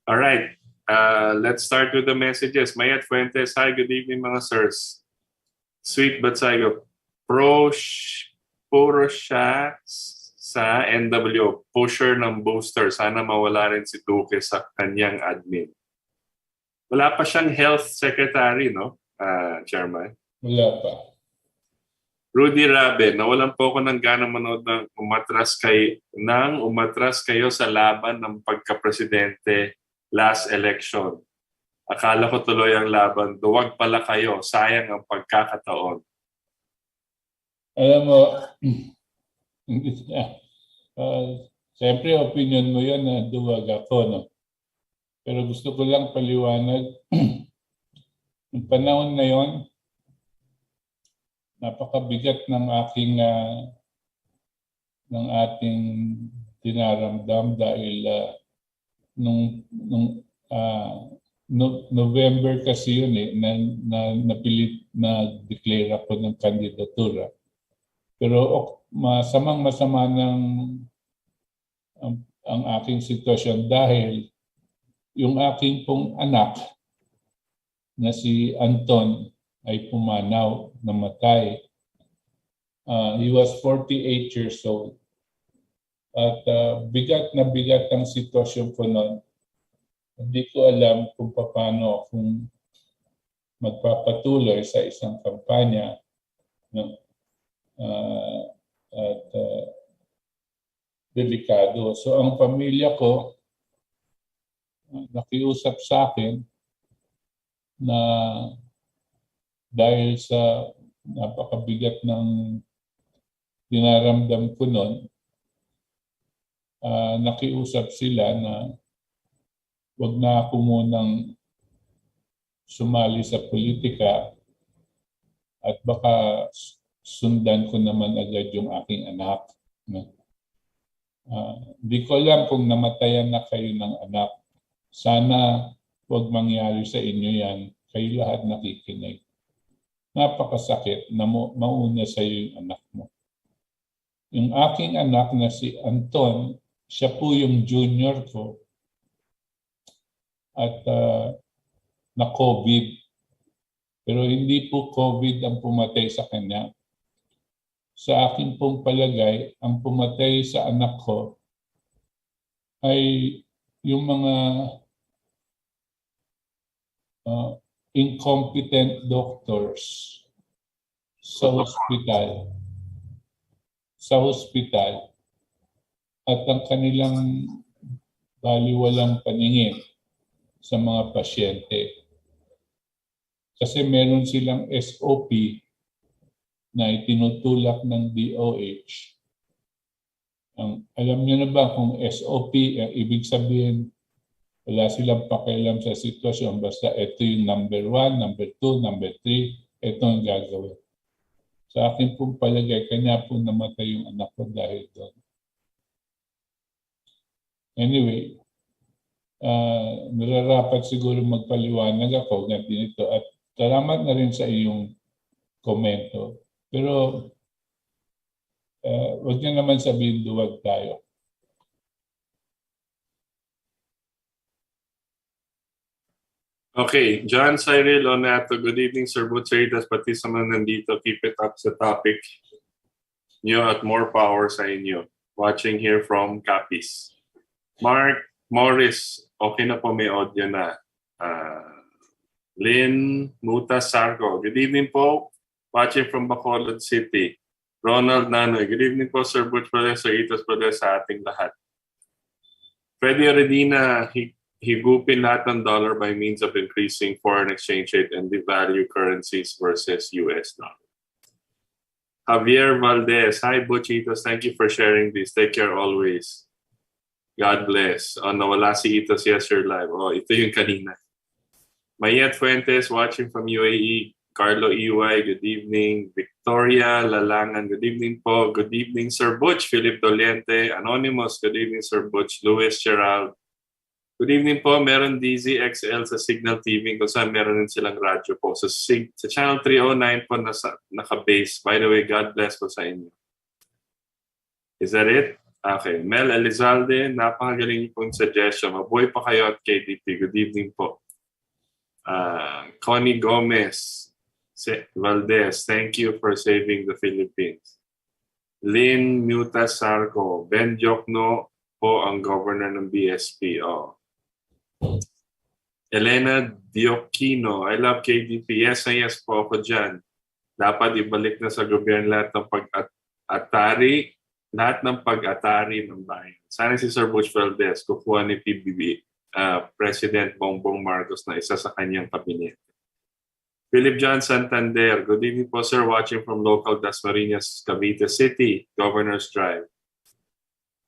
All right. Let's start with the messages. Mayat Fuentes, hi, good evening mga sirs. Sweet Batsaigo, puro siya sa NWO, pusher ng booster. Sana mawala rin si Duque sa kanyang admin. Wala pa siyang health secretary, no, Chairman? Wala pa. Rudy Rabe, nawalan po ako ng ganang manood ng umatras kayo sa laban ng pagka-presidente last election. Akala ko tuloy ang laban. Duwag pala kayo. Sayang ang pagkakataon. Alam mo, siyempre opinion mo yun na duwag ako, no? Pero gusto ko lang paliwanag, yung panahon na yon, napakabigat ng ating dinaramdam dahil nung November kasi yun napilit na declare ako ng kandidatura. Pero masama ng ang aking sitwasyon dahil yung aking pong anak na si Anton ay pumanaw, namatay. He was 48 years old. At bigat na bigat ang sitwasyon ko noon. Hindi ko alam kung paano kung magpapatuloy sa isang kampanya. No? Delikado. So ang pamilya ko nakiusap sa akin na dahil sa napakabigat ng dinaramdam ko noon, nakiusap sila na wag na ako munang sumali sa politika at baka sundan ko naman agad yung aking anak. Di ko alam kung namatayan na kayo ng anak. Sana wag mangyari sa inyo yan. Kayo lahat nakikinig. Napakasakit na mauna sa iyo yung anak mo. Yung aking anak na si Anton, siya po yung junior ko at na COVID. Pero hindi po COVID ang pumatay sa kanya. Sa akin pong palagay, ang pumatay sa anak ko ay yung mga incompetent doctors sa hospital at ang kanilang baliwalang paningin sa mga pasyente. Kasi meron silang SOP na itinutulak ng DOH. Alam niyo na ba kung SOP, ibig sabihin, wala silang pakialam sa sitwasyon. Basta ito yung number 1, number 2, number 3, ito ang gagawin. Sa akin pong palagay, kanya po namatay yung anak ko dahil doon. Anyway, nararapat siguro magpaliwanag ako ng dito at salamat na rin sa iyong komento. Pero wag niyo naman sabihin duwag tayo. Okay, John Cyril Onato, good evening, Sir Butcheritas, pati sa mga nandito, keep it up sa topic nyo at more power sa inyo. Watching here from Capiz. Mark Morris, okay na po, may audio na. Lynn Muta Sarco, good evening po, watching from Bacolod City. Ronald Nanoy, good evening po, Sir Butch Valdes, Sir Itos Valdes, sa ating lahat. Freddy Redina, higupin lahat ng dollar by means of increasing foreign exchange rate and devalue currencies versus US dollar. Javier Valdes, hi Butchitos, thank you for sharing this. Take care always. God bless. Nawala si Itos yesterday live. Ito yung kanina. Mayet Fuentes, watching from UAE. Carlo EY, good evening. Victoria Lalangan, good evening po. Good evening, Sir Butch. Philip Doliente, Anonymous, good evening, Sir Butch. Louis Gerald, good evening po. Meron DZXL sa Signal TV kung saan meron din silang radyo po. Sa channel 309 po naka-base. By the way, God bless po sa inyo. Is that it? Okay. Mel Elizalde, napakagaling pong suggestion. Mabuhay pa kayo at KDP. Good evening po. Connie Gomez, Valdes, thank you for saving the Philippines. Lynn Muta Sarco, Ben Jokno po ang governor ng BSP. Elena Diokino, I love KDP. Yes na yes po ako dyan. Dapat ibalik na sa gobyerno lahat ng pag-atari ng bayan. Sana si Sir Butch Valdes kukuha ni PBB, President Bongbong Marcos na isa sa kanyang kabinet. Philip John Santander, good evening po sir, watching from local Dasmariñas, Cavite City, Governor's Drive.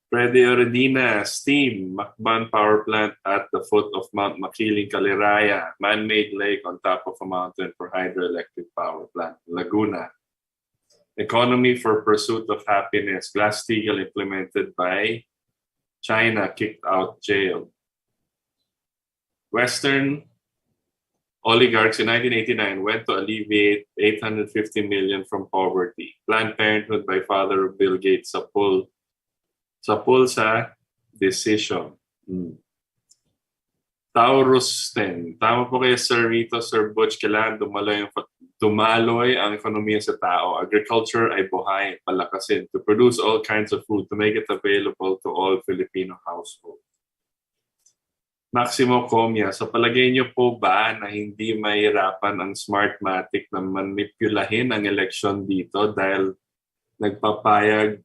Freddy Oredina, steam, Macban power plant at the foot of Mount Makiling, Caliraya, man-made lake on top of a mountain for hydroelectric power plant, Laguna. Economy for pursuit of happiness, Glass-Steagall implemented by China, kicked out jail. Western oligarchs in 1989 went to alleviate 850 million from poverty. Planned Parenthood by father of Bill Gates sa decision. Taurus 10. Tama po kayo, Sir Rito, Sir Butch, kailangan dumaloy ang ekonomiya sa tao. Agriculture ay buhay, palakasin, to produce all kinds of food, to make it available to all Filipino households. Maximo Comia, sa palagay niyo po ba na hindi mahirapan ang Smartmatic na manipulahin ang eleksyon dito dahil nagpapayag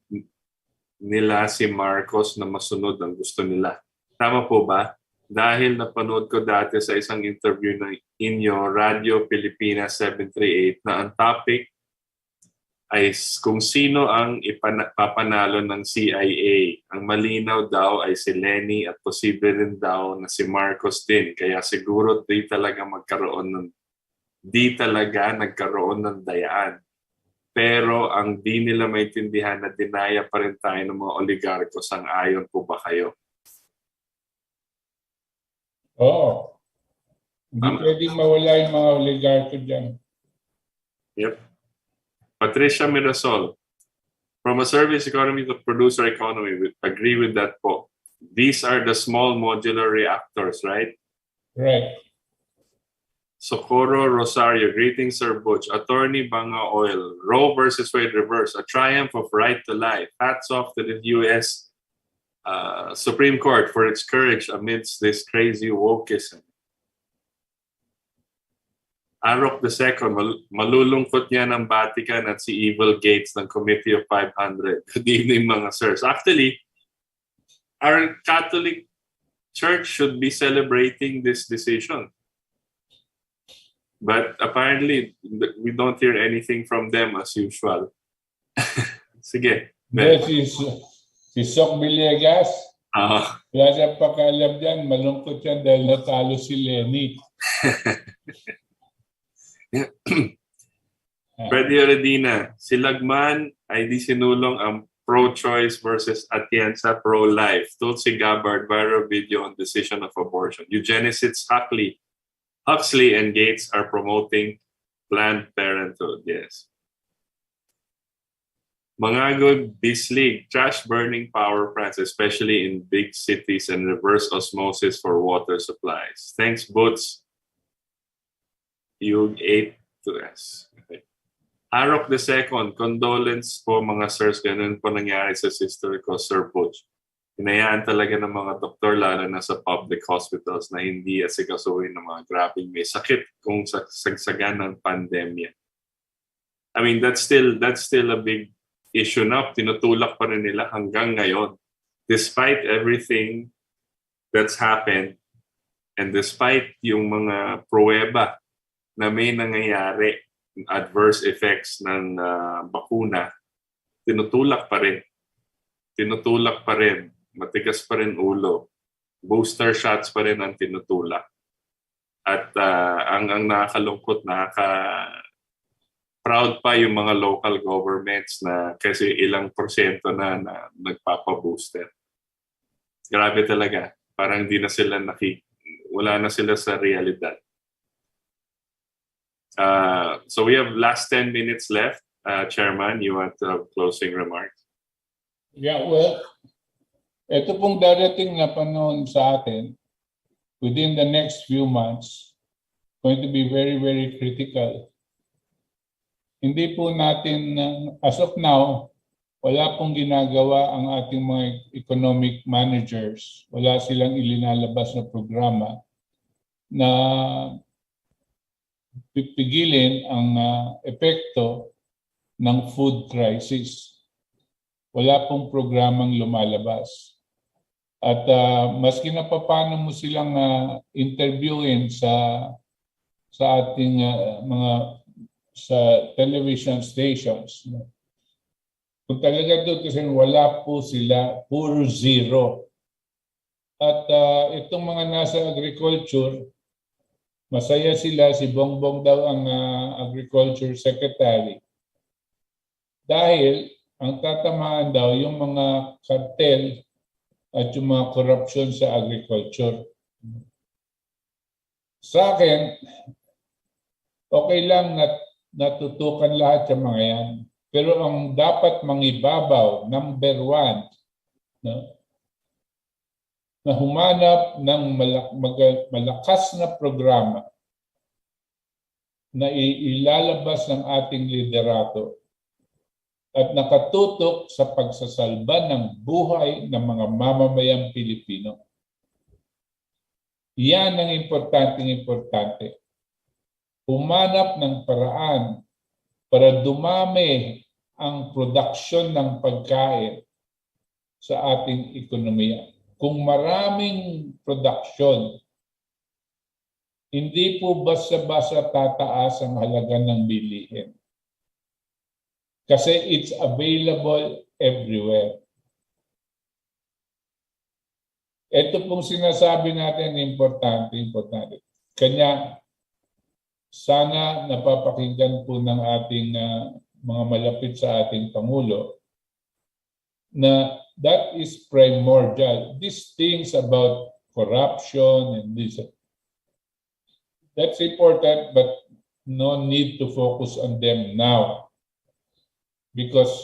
nila si Marcos na masunod ang gusto nila? Tama po ba? Dahil napanood ko dati sa isang interview ng inyo, Radio Pilipinas 738, na ang topic ay kung sino ang ipapanalo ng CIA. Ang malinaw daw ay si Lenny at posible rin daw na si Marcos din. Kaya siguro di talaga nagkaroon ng dayaan. Pero ang di nila maintindihan na dinaya pa rin tayo ng mga oligarkos. Sang-ayon po ba kayo? Oo. Hindi pwedeng mawala yung mga oligarko dyan. Yep. Patricia Mirasol, from a service economy to producer economy, we agree with that po. These are the small modular reactors, right? Right. Socorro Rosario, greetings, Sir Butch. Attorney Banga Oil, Roe versus Wade reverse, a triumph of right to life. Hats off to the U.S. Supreme Court for its courage amidst this crazy wokeism. Arok II, malulungkot niya ng Vatican at si Evil Gates ng Committee of 500. Good evening, mga sirs. Actually, our Catholic Church should be celebrating this decision. But apparently, we don't hear anything from them as usual. Sige. Si Sok Villegas, wala siyang pakialam dyan, malungkot yan dahil natalo si Lenny. Freddy Oredina, si Lagman ay di sinulong ang pro-choice versus Atienza pro-life. Tulsi Gabbard, viral video on decision of abortion. Eugenicists Huxley and Gates are promoting Planned Parenthood. Yes. Mangago Bislig, trash-burning power plants, especially in big cities, and reverse osmosis for water supplies. Thanks, Butch. You 8 to S. Okay. Arok II, condolence po mga sirs. Ganun po nangyari sa sister ko, Sir Butch. Hinayaan talaga ng mga doktor, lalo na sa public hospitals, na hindi asikasuhin ng mga grabing may sakit kung sagsagan ng pandemya. I mean, that's still a big issue na. Tinutulak pa rin nila hanggang ngayon. Despite everything that's happened, and despite yung mga pruweba na may nangyayari, adverse effects ng bakuna, tinutulak pa rin. Matigas pa rin ulo. Booster shots pa rin ang tinutulak. At ang nakakalungkot, proud pa yung mga local governments na kasi ilang porsyento na nagpapabooster. Grabe talaga. Parang di na sila wala na sila sa realidad. So we have last 10 minutes left. Chairman, you want to have closing remarks? Yeah, well, ito pong darating na panahon sa atin, within the next few months, going to be very, very critical. Hindi po natin, as of now, wala pong ginagawa ang ating mga economic managers. Wala silang ilinalabas na programa na pipigilin ang epekto ng food crisis. Wala pong programang lumalabas. At maski na paano mo silang interviewin sa ating mga sa television stations, Kung talaga tutusin, wala po sila, puro zero. At itong mga nasa agriculture, masaya sila, si Bongbong daw ang agriculture secretary. Dahil ang tatamaan daw yung mga cartel at yung mga corruption sa agriculture. Sa akin, okay lang na natutukan lahat yung mga yan. Pero ang dapat mangibabaw, number one, no, na humanap ng malakas na programa na ilalabas ng ating liderato at nakatutok sa pagsasalba ng buhay ng mga mamamayang Pilipino. Yan ang importante. Humanap ng paraan para dumami ang produksyon ng pagkain sa ating ekonomiya. Kung maraming produksyon, hindi po basta-basta tataas ang halaga ng bilihin. Kasi it's available everywhere. Ito pong sinasabi natin, importante. Kanya, sana napapakinggan po ng ating mga malapit sa ating Pangulo na that is primordial. These things about corruption and this, that's important, but no need to focus on them now. Because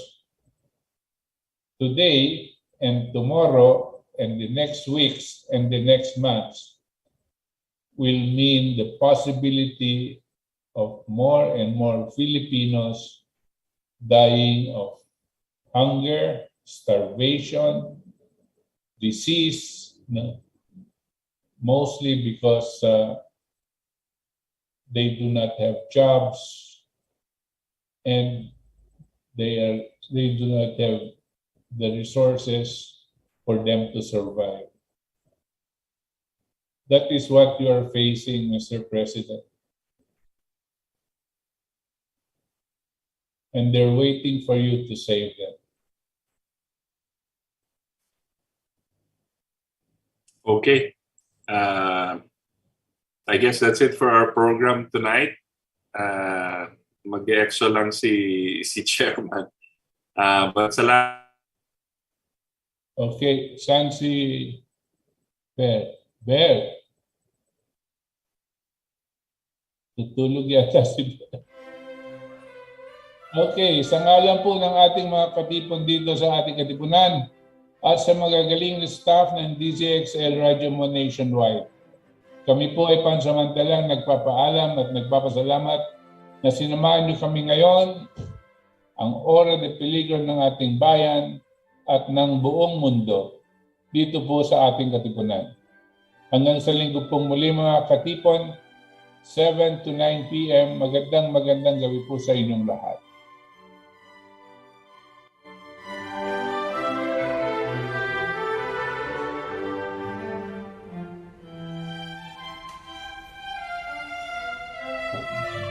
today and tomorrow and the next weeks and the next months will mean the possibility of more and more Filipinos dying of hunger, starvation, disease, mostly because they do not have jobs and they do not have the resources for them to survive. That is what you are facing, Mr. President. And they're waiting for you to save them. Okay. I guess that's it for our program tonight. Mag-exo lang si Chairman. But salamat. Okay, saan si Bear? Tutulog yata si Bear. Okay, sa ngalan po ng ating mga katipon dito sa ating katipunan at sa magagaling na staff ng DZXL Radio Mo Nationwide. Kami po ay pansamantalang nagpapaalam at nagpapasalamat na sinamahan niyo kami ngayon, ang ora de peligro ng ating bayan at ng buong mundo dito po sa ating katipunan. Hanggang sa linggo pong muli mga katipon, 7 to 9 p.m. Magandang gabi po sa inyong lahat. Thank you.